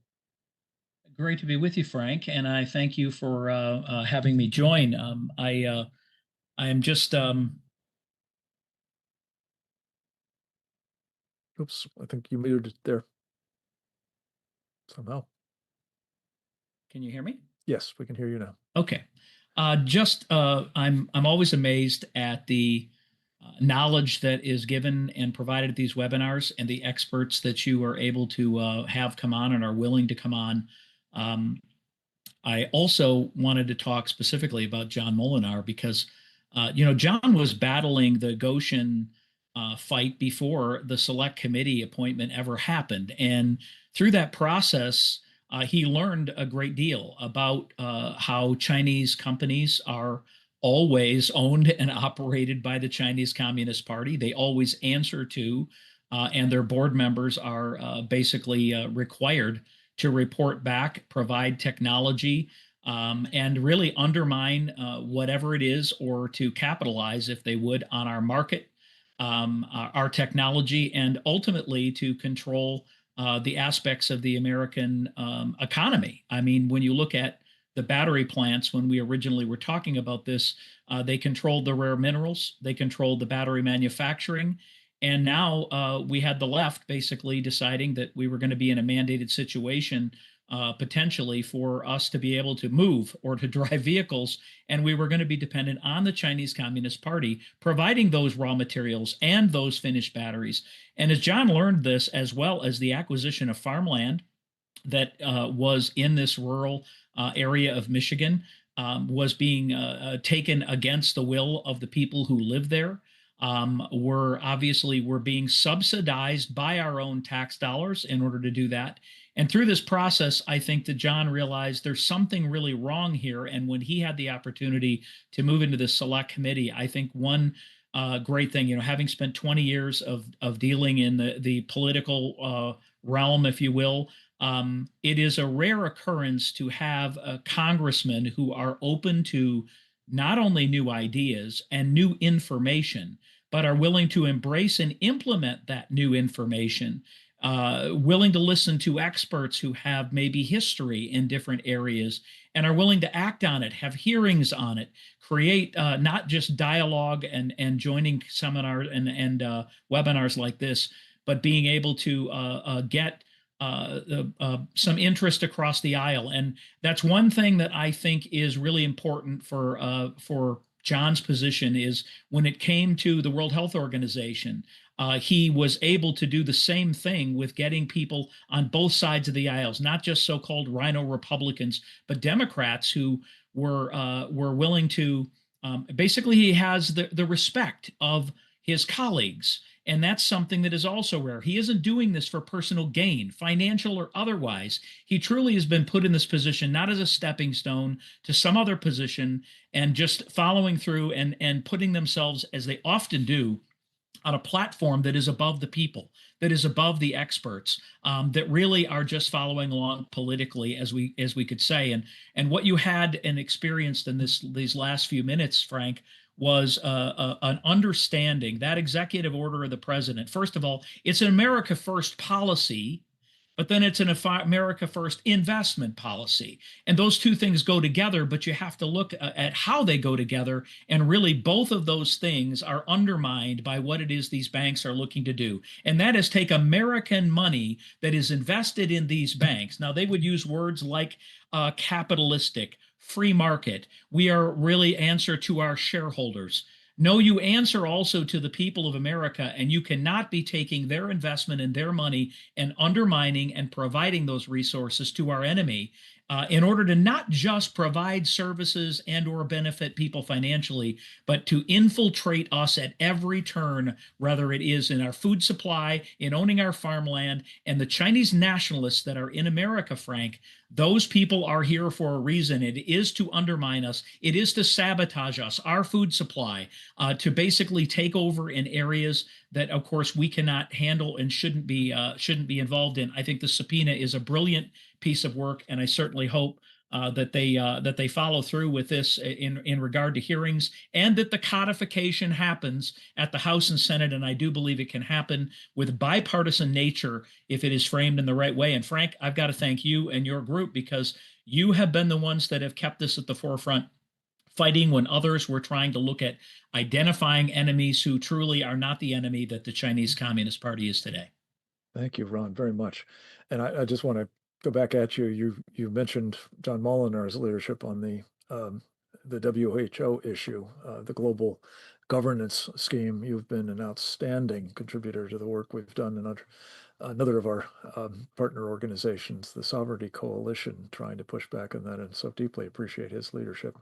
Great to be with you, Frank, and I thank you for having me join. I am just Oops, I think you muted it there somehow. Can you hear me? Yes, we can hear you now. Okay. I'm always amazed at the knowledge that is given and provided at these webinars, and the experts that you are able to have come on and are willing to come on. I also wanted to talk specifically about John Moolenaar because, John was battling the Goshen fight before the select committee appointment ever happened. And through that process, he learned a great deal about how Chinese companies are always owned and operated by the Chinese Communist Party. They always answer to, and their board members are basically required to report back, provide technology, and really undermine whatever it is, or to capitalize, if they would, on our market, our technology, and ultimately to control the aspects of the American economy. I mean, when you look at the battery plants, when we originally were talking about this, they controlled the rare minerals, they controlled the battery manufacturing, and now we had the left basically deciding that we were going to be in a mandated situation potentially for us to be able to move or to drive vehicles, and we were going to be dependent on the Chinese Communist Party providing those raw materials and those finished batteries. And as John learned this, as well as the acquisition of farmland that was in this rural area of Michigan, was being taken against the will of the people who live there. We're being subsidized by our own tax dollars in order to do that. And through this process, I think that John realized there's something really wrong here. And when he had the opportunity to move into the select committee, I think one great thing, having spent 20 years of dealing in the political realm, if you will, it is a rare occurrence to have congressmen who are open to not only new ideas and new information, but are willing to embrace and implement that new information, willing to listen to experts who have maybe history in different areas and are willing to act on it, have hearings on it, create not just dialogue and joining seminars and webinars like this, but being able to get some interest across the aisle. And that's one thing that I think is really important for John's position, is when it came to the World Health Organization, he was able to do the same thing with getting people on both sides of the aisles, not just so-called rhino Republicans, but Democrats who were willing to, basically he has the respect of his colleagues. And that's something that is also rare. He isn't doing this for personal gain, financial or otherwise. He truly has been put in this position, not as a stepping stone to some other position, and just following through and putting themselves, as they often do, on a platform that is above the people, that is above the experts, that really are just following along politically, as we could say. And what you had and experienced in these last few minutes, Frank, was an understanding that executive order of the president. First of all, it's an America First policy, but then it's an America First investment policy. And those two things go together, but you have to look at how they go together. And really, both of those things are undermined by what it is these banks are looking to do. And that is take American money that is invested in these banks. Now, they would use words like capitalistic, free market. We are really answer to our shareholders. No, you answer also to the people of America, and you cannot be taking their investment and their money and undermining and providing those resources to our enemy in order to not just provide services and or benefit people financially, but to infiltrate us at every turn, whether it is in our food supply, in owning our farmland, and the Chinese nationalists that are in America, Frank. Those people are here for a reason. It is to undermine us. It is to sabotage us, our food supply, to basically take over in areas that, of course, we cannot handle and shouldn't be involved in. I think the subpoena is a brilliant piece of work, and I certainly hope that they follow through with this in regard to hearings, and that the codification happens at the House and Senate. And I do believe it can happen with bipartisan nature if it is framed in the right way. And Frank, I've got to thank you and your group, because you have been the ones that have kept this at the forefront, fighting when others were trying to look at identifying enemies who truly are not the enemy that the Chinese Communist Party is today. Thank you, Ron, very much. And I just want to go back at you. You mentioned John Moolenaar's leadership on the WHO issue, the global governance scheme. You've been an outstanding contributor to the work we've done in another of our partner organizations, the Sovereignty Coalition, trying to push back on that, and so deeply appreciate his leadership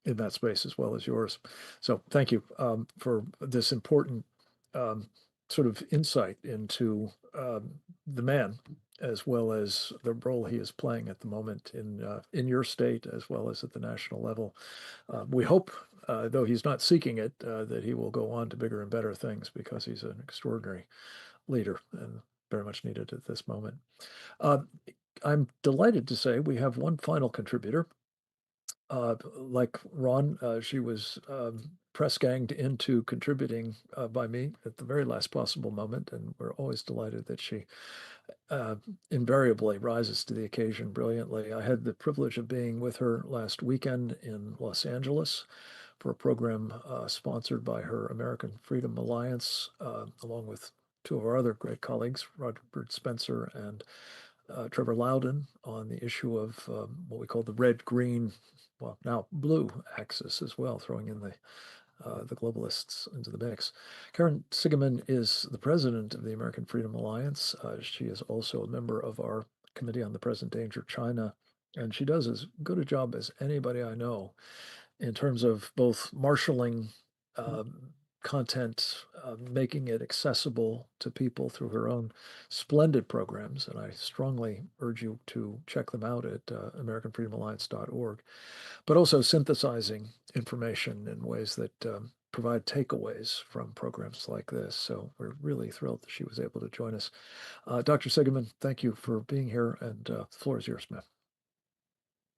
in that space as well as yours. So thank you for this important sort of insight into the man, as well as the role he is playing at the moment in your state, as well as at the national level. We hope, though he's not seeking it, that he will go on to bigger and better things, because he's an extraordinary leader and very much needed at this moment. I'm delighted to say we have one final contributor. Like Ron, she was press ganged into contributing by me at the very last possible moment, and we're always delighted that she invariably rises to the occasion brilliantly. I had the privilege of being with her last weekend in Los Angeles for a program sponsored by her American Freedom Alliance, along with two of our other great colleagues, Robert Spencer and Trevor Loudon, on the issue of what we call the red-green, well, now blue axis as well, throwing in the globalists into the mix. Karen Sigeman is the president of the American Freedom Alliance. She is also a member of our Committee on the Present Danger China, and she does as good a job as anybody I know in terms of both marshaling content, making it accessible to people through her own splendid programs. And I strongly urge you to check them out at AmericanFreedomAlliance.org, but also synthesizing information in ways that provide takeaways from programs like this. So we're really thrilled that she was able to join us. Dr. Sigeman, thank you for being here, and the floor is yours, ma'am.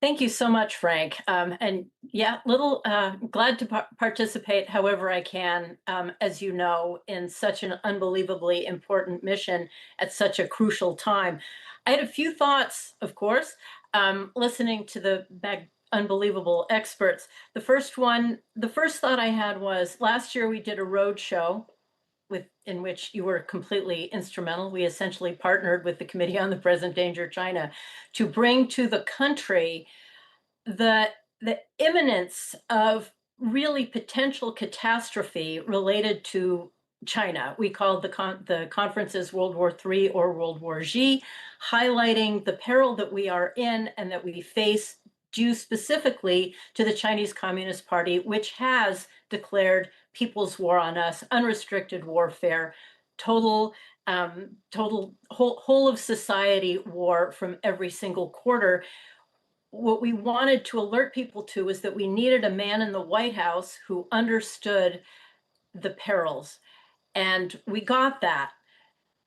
Thank you so much, Frank. And yeah, glad to participate however I can, as you know, in such an unbelievably important mission at such a crucial time. I had a few thoughts, of course, listening to the unbelievable experts. The first thought I had was, last year we did a road show in which you were completely instrumental. We essentially partnered with the Committee on the Present Danger China to bring to the country the imminence of really potential catastrophe related to China. We called the conferences World War III or World War Z, highlighting the peril that we are in and that we face due specifically to the Chinese Communist Party, which has declared people's war on us, unrestricted warfare, total whole of society war from every single quarter. What we wanted to alert people to was that we needed a man in the White House who understood the perils. And we got that.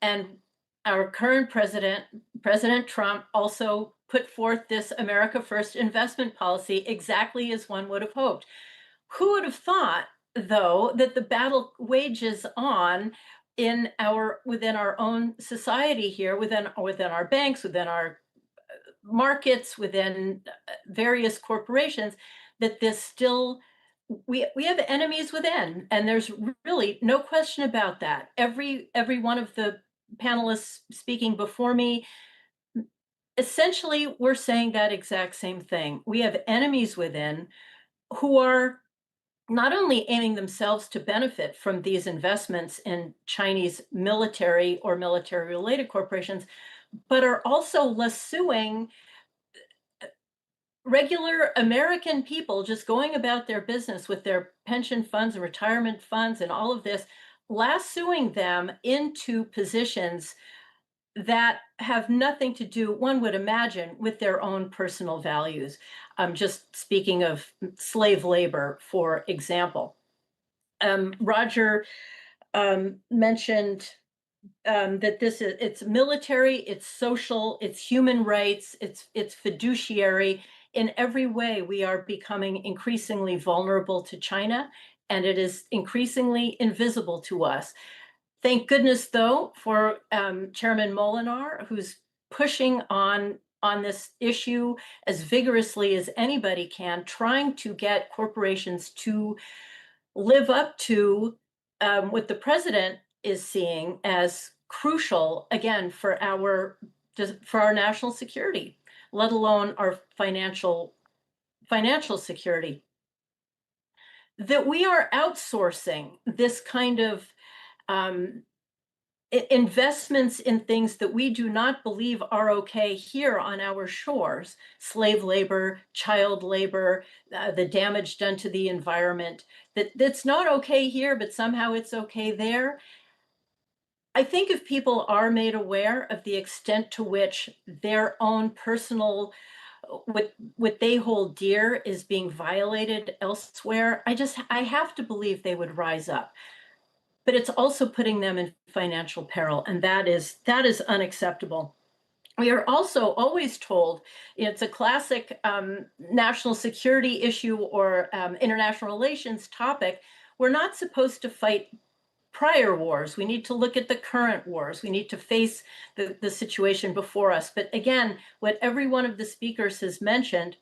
And our current president, President Trump, also put forth this America First investment policy exactly as one would have hoped. Who would have thought, though, that the battle wages on within our own society here, within our banks, within our markets, within various corporations, that this still we have enemies within, and there's really no question about that. Every one of the panelists speaking before me, essentially, we're saying that exact same thing. We have enemies within who are not only aiming themselves to benefit from these investments in Chinese military or military-related corporations, but are also lassoing regular American people just going about their business with their pension funds and retirement funds and all of this, lassoing them into positions that have nothing to do, one would imagine, with their own personal values. I'm just speaking of slave labor, for example. Roger mentioned that it's military, it's social, it's human rights, it's fiduciary. In every way, we are becoming increasingly vulnerable to China, and it is increasingly invisible to us. Thank goodness, though, for Chairman Moolenaar, who's pushing on this issue as vigorously as anybody can, trying to get corporations to live up to what the president is seeing as crucial, again, for our national security, let alone our financial security. That we are outsourcing this kind of investments in things that we do not believe are okay here on our shores, slave labor, child labor, the damage done to the environment, that's not okay here, but somehow it's okay there. I think if people are made aware of the extent to which their own personal, what they hold dear is being violated elsewhere, I have to believe they would rise up. But it's also putting them in financial peril, and that is unacceptable. We are also always told, it's a classic national security issue or international relations topic, we're not supposed to fight prior wars. We need to look at the current wars. We need to face the situation before us. But again, what every one of the speakers has mentioned,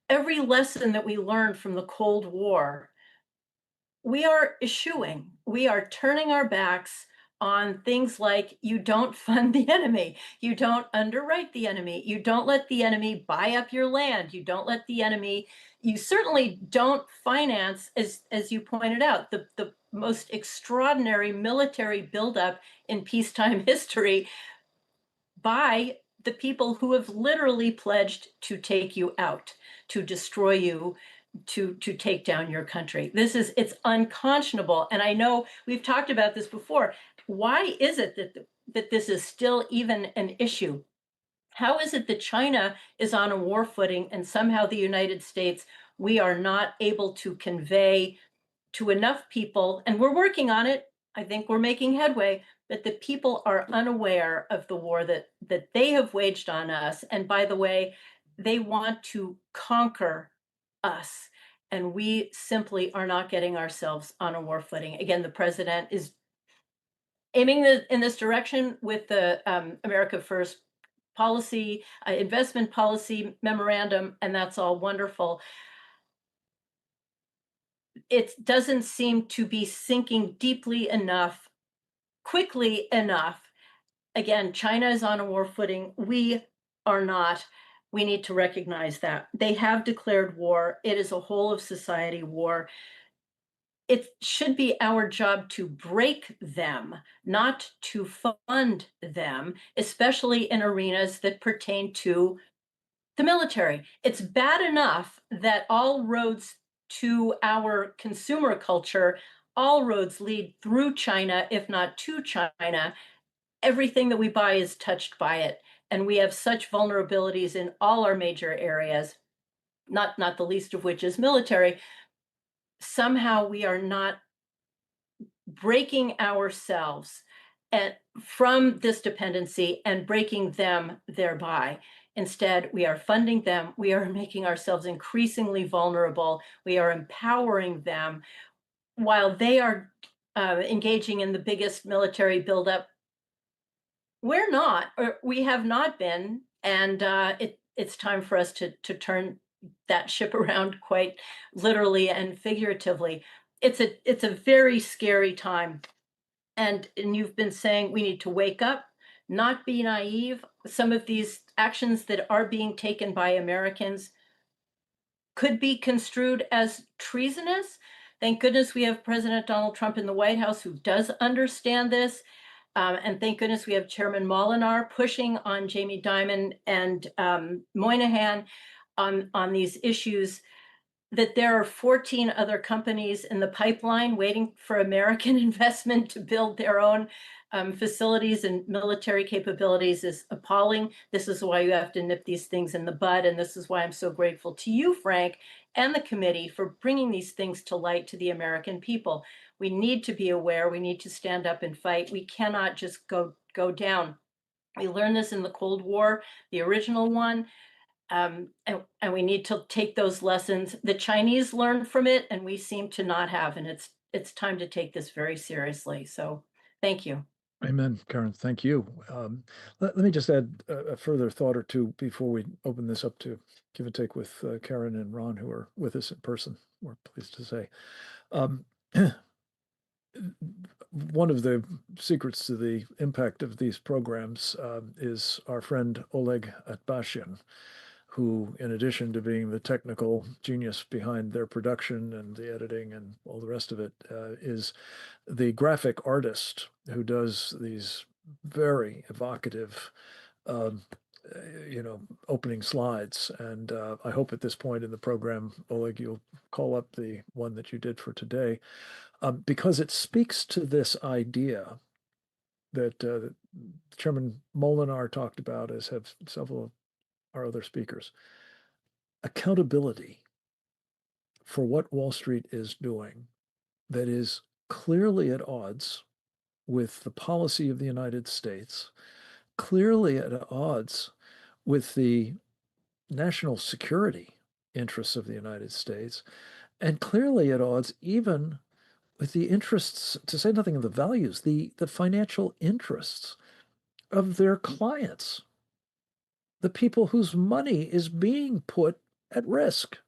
every lesson that we learned from the Cold War, we are eschewing. We are turning our backs on things like you don't fund the enemy, you don't underwrite the enemy, you don't let the enemy buy up your land, you don't let the enemy, you certainly don't finance, as you pointed out, the most extraordinary military buildup in peacetime history by the people who have literally pledged to take you out, to destroy you, to take down your country. It's unconscionable. And I know we've talked about this before. Why is it that this is still even an issue? How is it that China is on a war footing and somehow the United States, we are not able to convey to enough people, and we're working on it, I think we're making headway, but the people are unaware of the war that they have waged on us. And by the way, they want to conquer us, and we simply are not getting ourselves on a war footing. Again, the president is aiming in this direction with the America First policy, investment policy memorandum, and that's all wonderful. It doesn't seem to be sinking deeply enough, quickly enough. Again, China is on a war footing. We are not. We need to recognize that. They have declared war. It is a whole of society war. It should be our job to break them, not to fund them, especially in arenas that pertain to the military. It's bad enough that all roads to our consumer culture, all roads lead through China, if not to China. Everything that we buy is touched by it. And we have such vulnerabilities in all our major areas, not the least of which is military. Somehow we are not breaking ourselves from this dependency and breaking them thereby. Instead, we are funding them. We are making ourselves increasingly vulnerable. We are empowering them while they are engaging in the biggest military buildup. We're not, or we have not been, and it's time for us to turn that ship around quite literally and figuratively. It's a very scary time, and you've been saying we need to wake up, not be naive. Some of these actions that are being taken by Americans could be construed as treasonous. Thank goodness we have President Donald Trump in the White House who does understand this. And thank goodness we have Chairman Moolenaar pushing on Jamie Dimon and Moynihan on these issues, that there are 14 other companies in the pipeline waiting for American investment to build their own facilities and military capabilities is appalling. This is why you have to nip these things in the bud. And this is why I'm so grateful to you, Frank, and the committee for bringing these things to light to the American people. We need to be aware. We need to stand up and fight. We cannot just go down. We learned this in the Cold War, the original one. And we need to take those lessons. The Chinese learned from it, and we seem to not have. And it's time to take this very seriously. So thank you. Amen, Karen. Thank you. Let me just add a further thought or two before we open this up to give and take with Karen and Ron, who are with us in person. We're pleased to say. One of the secrets to the impact of these programs is our friend Oleg Atbashian, who, in addition to being the technical genius behind their production and the editing and all the rest of it, is the graphic artist who does these very evocative, opening slides. And I hope at this point in the program, Oleg, you'll call up the one that you did for today, because it speaks to this idea that Chairman Moolenaar talked about, as have several of our other speakers. Accountability for what Wall Street is doing that is clearly at odds with the policy of the United States, clearly at odds with the national security interests of the United States, and clearly at odds even with the interests, to say nothing of the values, the financial interests of their clients, the people whose money is being put at risk,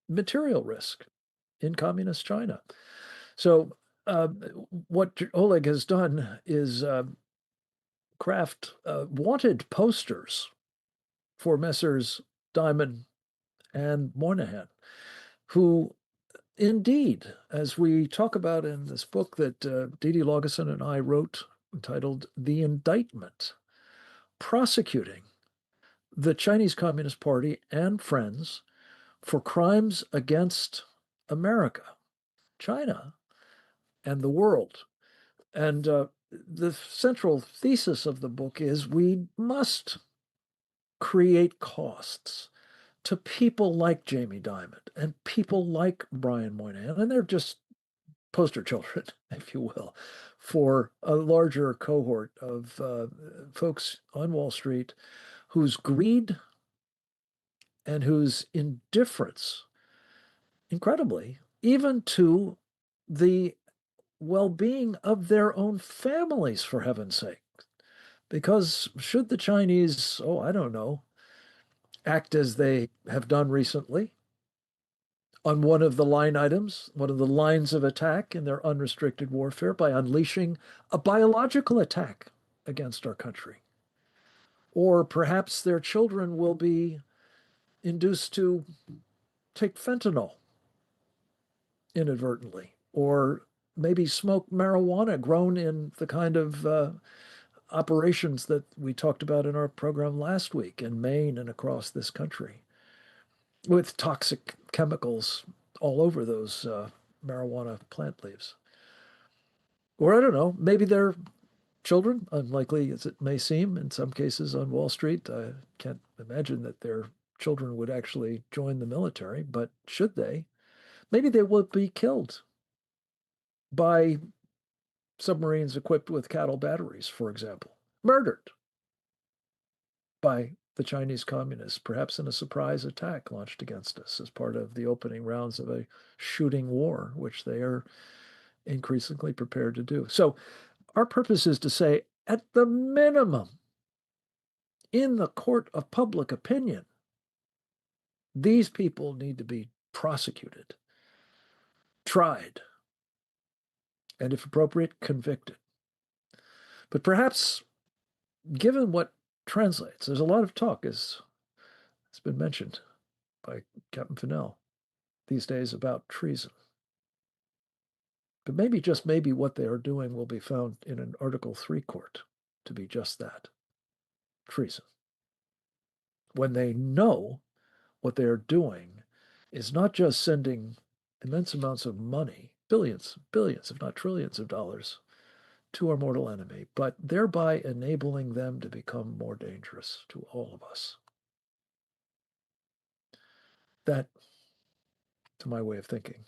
material risk, in communist China. So what Oleg has done is craft wanted posters for Messrs. Dimon and Moynihan, who indeed, as we talk about in this book that Didi Laugesen and I wrote, entitled The Indictment, prosecuting the Chinese Communist Party and friends for crimes against America, China, and the world. And the central thesis of the book is we must create costs to people like Jamie Dimon and people like Brian Moynihan, and they're just poster children, if you will, for a larger cohort of folks on Wall Street whose greed and whose indifference, incredibly, even to the well-being of their own families, for heaven's sake. Because should the Chinese, I don't know, act as they have done recently on one of the line items, one of the lines of attack in their unrestricted warfare, by unleashing a biological attack against our country, or perhaps their children will be induced to take fentanyl inadvertently, or maybe smoke marijuana grown in the kind of operations that we talked about in our program last week in Maine and across this country, with toxic chemicals all over those marijuana plant leaves. Or I don't know, maybe their children, unlikely as it may seem in some cases on Wall Street, I can't imagine that their children would actually join the military, but should they, maybe they will be killed by submarines equipped with cattle batteries, for example, murdered by the Chinese communists, perhaps in a surprise attack launched against us as part of the opening rounds of a shooting war, which they are increasingly prepared to do. So our purpose is to say, at the minimum, in the court of public opinion, these people need to be prosecuted, tried, and if appropriate, convicted. But perhaps, given what translates, there's a lot of talk, as has been mentioned by Captain Fennell these days, about treason. But maybe, just maybe, what they are doing will be found in an Article 3 court to be just that, treason. When they know what they are doing is not just sending immense amounts of money, billions, if not trillions of dollars, to our mortal enemy, but thereby enabling them to become more dangerous to all of us. That, to my way of thinking,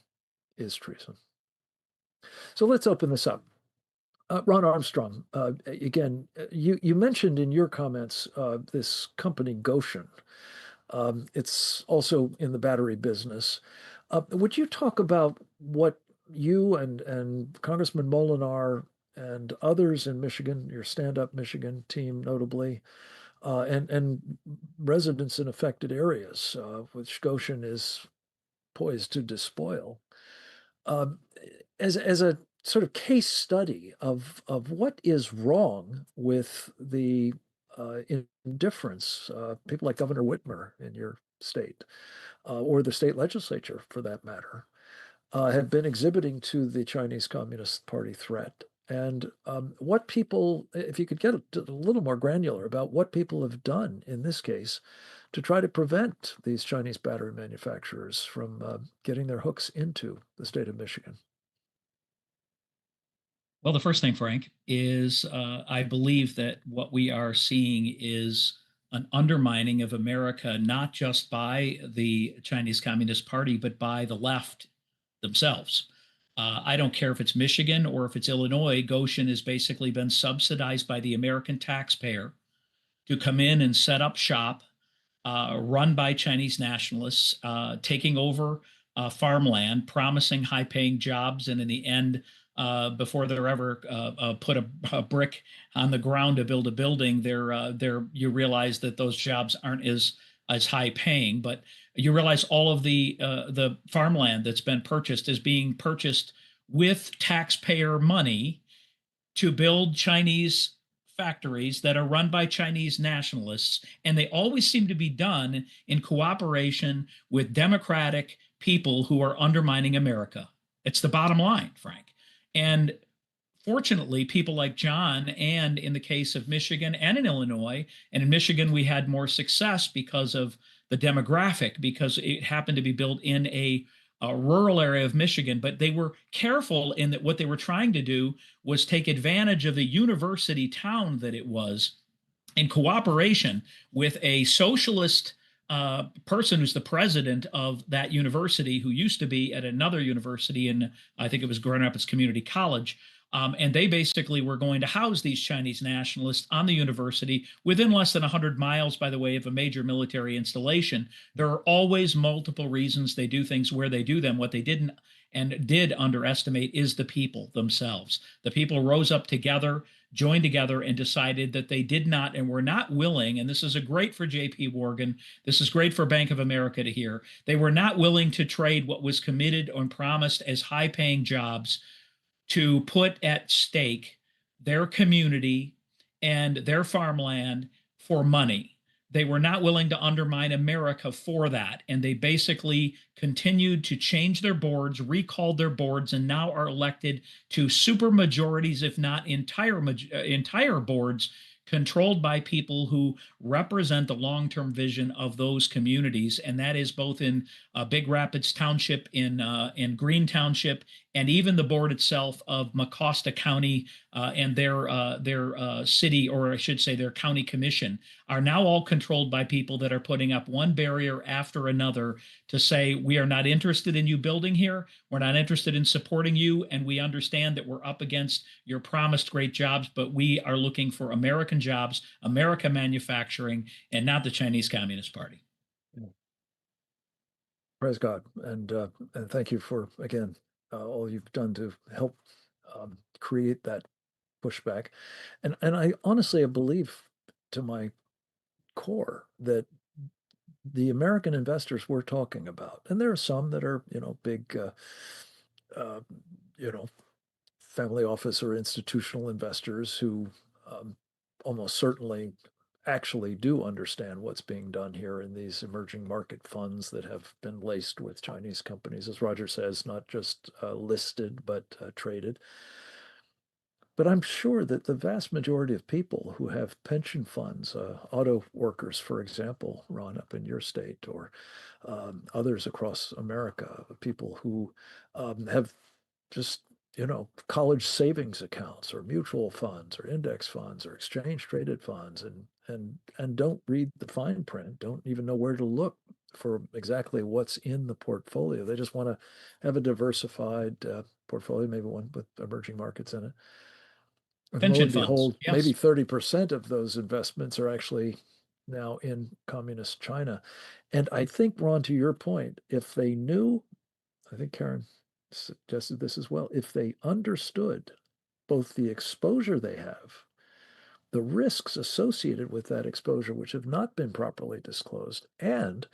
is treason. So let's open this up. Ron Armstrong, again, you mentioned in your comments this company Goshen. It's also in the battery business. Would you talk about what you and Congressman Moolenaar and others in Michigan, your Stand Up Michigan team notably, and residents in affected areas, which Goshen is poised to despoil, as a sort of case study of what is wrong with the indifference, people like Governor Whitmer in your state, or the state legislature for that matter, have been exhibiting to the Chinese Communist Party threat. And what people, if you could get a little more granular about what people have done in this case to try to prevent these Chinese battery manufacturers from getting their hooks into the state of Michigan. Well, the first thing, Frank, is I believe that what we are seeing is an undermining of America, not just by the Chinese Communist Party, but by the left themselves. I don't care if it's Michigan or if it's Illinois. Goshen has basically been subsidized by the American taxpayer to come in and set up shop, run by Chinese nationalists, taking over farmland, promising high-paying jobs, and in the end, before they're ever put a brick on the ground to build a building, you realize that those jobs aren't as high paying. But you realize all of the farmland that's been purchased is being purchased with taxpayer money to build Chinese factories that are run by Chinese nationalists, and they always seem to be done in cooperation with democratic people who are undermining America. It's the bottom line, Frank. And fortunately, people like John, and in the case of Michigan and in Illinois, and in Michigan, we had more success because of the demographic, because it happened to be built in a rural area of Michigan, but they were careful in that what they were trying to do was take advantage of the university town that it was in cooperation with a socialist person who's the president of that university, who used to be at another university in, I think it was Grand Rapids Community College. And they basically were going to house these Chinese nationalists on the university within less than 100 miles, by the way, of a major military installation. There are always multiple reasons they do things where they do them. What they didn't and did underestimate is the people themselves. The people rose up together, joined together, and decided that they did not and were not willing, and this is great for JP Morgan, this is great for Bank of America to hear, they were not willing to trade what was committed and promised as high-paying jobs to put at stake their community and their farmland for money. They were not willing to undermine America for that. And they basically continued to change their boards, recalled their boards, and now are elected to super majorities, if not entire boards, controlled by people who represent the long-term vision of those communities. And that is both in Big Rapids Township, in Green Township, and even the board itself of Mecosta County and their city, or I should say their county commission, are now all controlled by people that are putting up one barrier after another to say, we are not interested in you building here. We're not interested in supporting you. And we understand that we're up against your promised great jobs, but we are looking for American jobs, American manufacturing, and not the Chinese Communist Party. Praise God. And thank you for, again, all you've done to help create that pushback. And I honestly believe to my core that the American investors we're talking about, and there are some that are, big, family office or institutional investors who almost certainly actually do understand what's being done here in these emerging market funds that have been laced with Chinese companies, as Roger says, not just listed, but traded. But I'm sure that the vast majority of people who have pension funds, auto workers, for example, Ron, up in your state, or others across America, people who have just, college savings accounts or mutual funds or index funds or exchange traded funds, and don't read the fine print, don't even know where to look for exactly what's in the portfolio. They just want to have a diversified portfolio, maybe one with emerging markets in it. And lo Pension and funds, behold, yes. maybe 30% of those investments are actually now in communist China. And I think, Ron, to your point, if they knew, I think Karen suggested this as well, if they understood both the exposure they have, the risks associated with that exposure, which have not been properly disclosed, and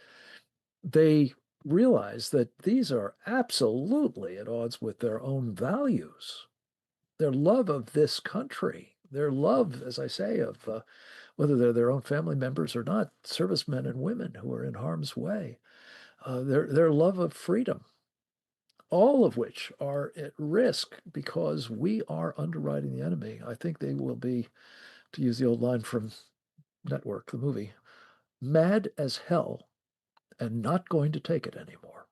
they realize that these are absolutely at odds with their own values, their love of this country, their love, as I say, of whether they're their own family members or not, servicemen and women who are in harm's way, their love of freedom, all of which are at risk because we are underwriting the enemy. I think they will be, to use the old line from Network, the movie, mad as hell and not going to take it anymore.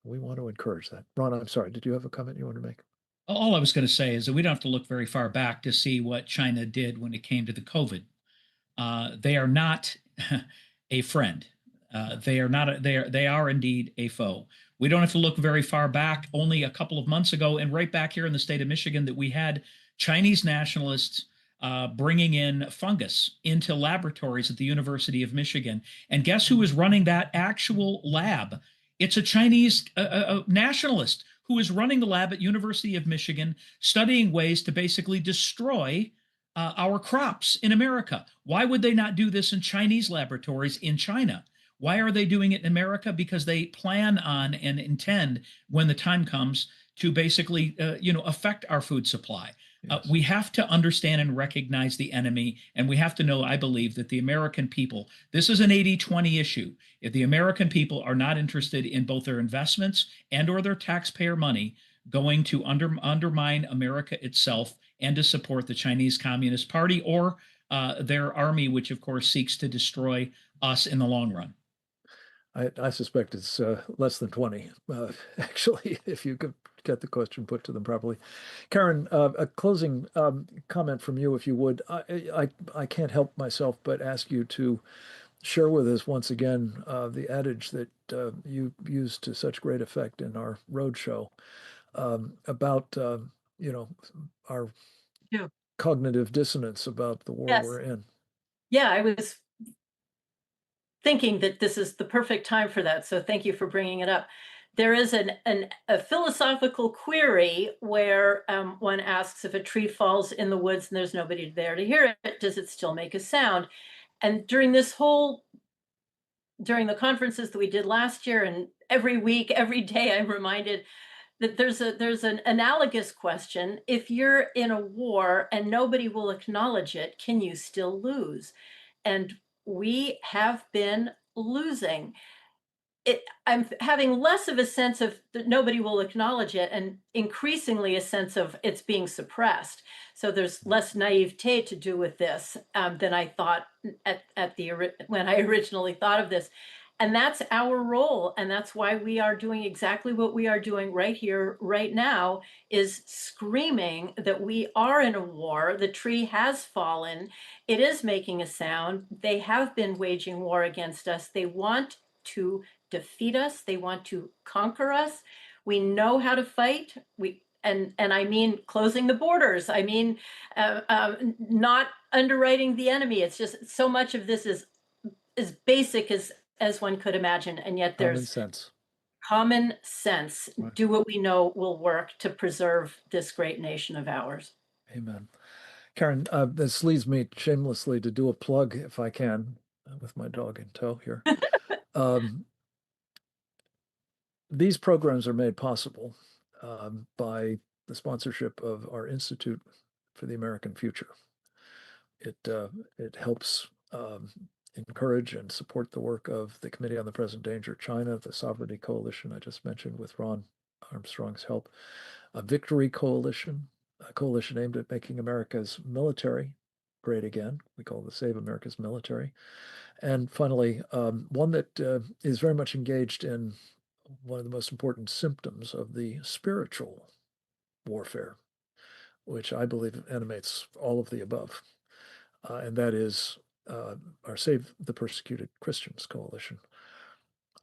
We want to encourage that. Ron, I'm sorry, did you have a comment you want to make? All I was going to say is that we don't have to look very far back to see what China did when it came to the COVID. They are not a friend. They are not. They are indeed a foe. We don't have to look very far back. Only a couple of months ago, and right back here in the state of Michigan, that we had Chinese nationalists bringing in fungus into laboratories at the University of Michigan. And guess who is running that actual lab? It's a Chinese nationalist who is running the lab at University of Michigan, studying ways to basically destroy our crops in America. Why would they not do this in Chinese laboratories in China? Why are they doing it in America? Because they plan on and intend, when the time comes, to basically, affect our food supply. Yes. We have to understand and recognize the enemy, and we have to know, I believe, that the American people, this is an 80-20 issue. If the American people are not interested in both their investments and or their taxpayer money going to undermine America itself and to support the Chinese Communist Party or their army, which of course seeks to destroy us in the long run. I suspect it's less than 20, actually, if you could get the question put to them properly. Karen, a closing comment from you, if you would. I can't help myself but ask you to share with us once again the adage that you used to such great effect in our roadshow about, our cognitive dissonance about the world we're in. Yeah, I was thinking that this is the perfect time for that, so thank you for bringing it up. There is a philosophical query where one asks, if a tree falls in the woods and there's nobody there to hear it, does it still make a sound? And during the conferences that we did last year, and every week, every day, I'm reminded that there's an analogous question. If you're in a war and nobody will acknowledge it, can you still lose? And we have been losing. I'm having less of a sense of that nobody will acknowledge it, and increasingly a sense of it's being suppressed. So there's less naivete to do with this than I thought when I originally thought of this. And that's our role. And that's why we are doing exactly what we are doing right here, right now, is screaming that we are in a war. The tree has fallen. It is making a sound. They have been waging war against us. They want to defeat us. They want to conquer us. We know how to fight. And I mean closing the borders. I mean not underwriting the enemy. It's just so much of this is as basic as one could imagine, and yet Common there's sense. common sense. Right. Do what we know will work to preserve this great nation of ours. Amen. Karen, this leads me shamelessly to do a plug, if I can, with my dog in tow here. These programs are made possible by the sponsorship of our Institute for the American Future. It helps encourage and support the work of the Committee on the Present Danger China, the Sovereignty Coalition I just mentioned with Ron Armstrong's help, a Victory Coalition, a coalition aimed at making America's military great again. We call it the Save America's Military. And finally, one that is very much engaged in one of the most important symptoms of the spiritual warfare, which I believe animates all of the above. And that is our Save the Persecuted Christians Coalition.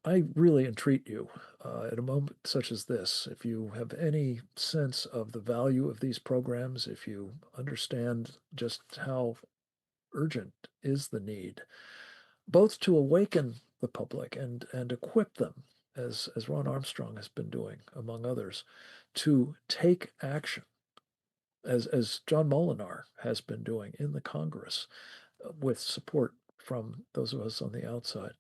I really entreat you at a moment such as this, if you have any sense of the value of these programs, if you understand just how urgent is the need, both to awaken the public and equip them, as Ron Armstrong has been doing, among others, to take action, as John Moolenaar has been doing in the Congress, with support from those of us on the outside.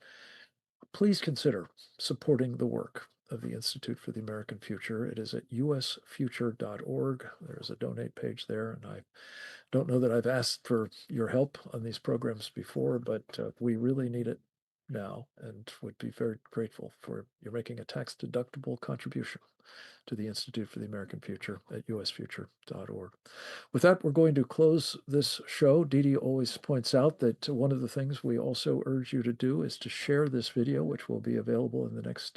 Please consider supporting the work of the Institute for the American Future. It is at usfuture.org. There's a donate page there, and I don't know that I've asked for your help on these programs before, but we really need it now and would be very grateful for your making a tax-deductible contribution to the Institute for the American Future at usfuture.org. With that, we're going to close this show. Dee Dee always points out that one of the things we also urge you to do is to share this video, which will be available in the next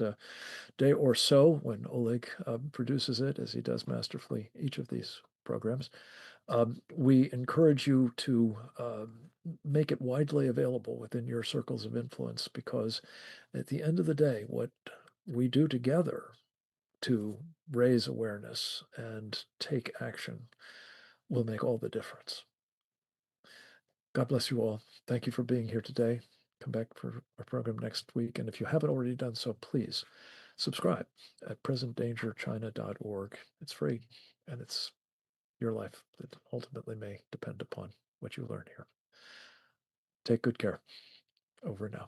day or so when Oleg produces it, as he does masterfully each of these programs. We encourage you to make it widely available within your circles of influence, because at the end of the day, what we do together to raise awareness and take action will make all the difference. God bless you all. Thank you for being here today. Come back for our program next week. And if you haven't already done so, please subscribe at presentdangerchina.org. It's free, and it's your life that ultimately may depend upon what you learn here. Take good care. Over now.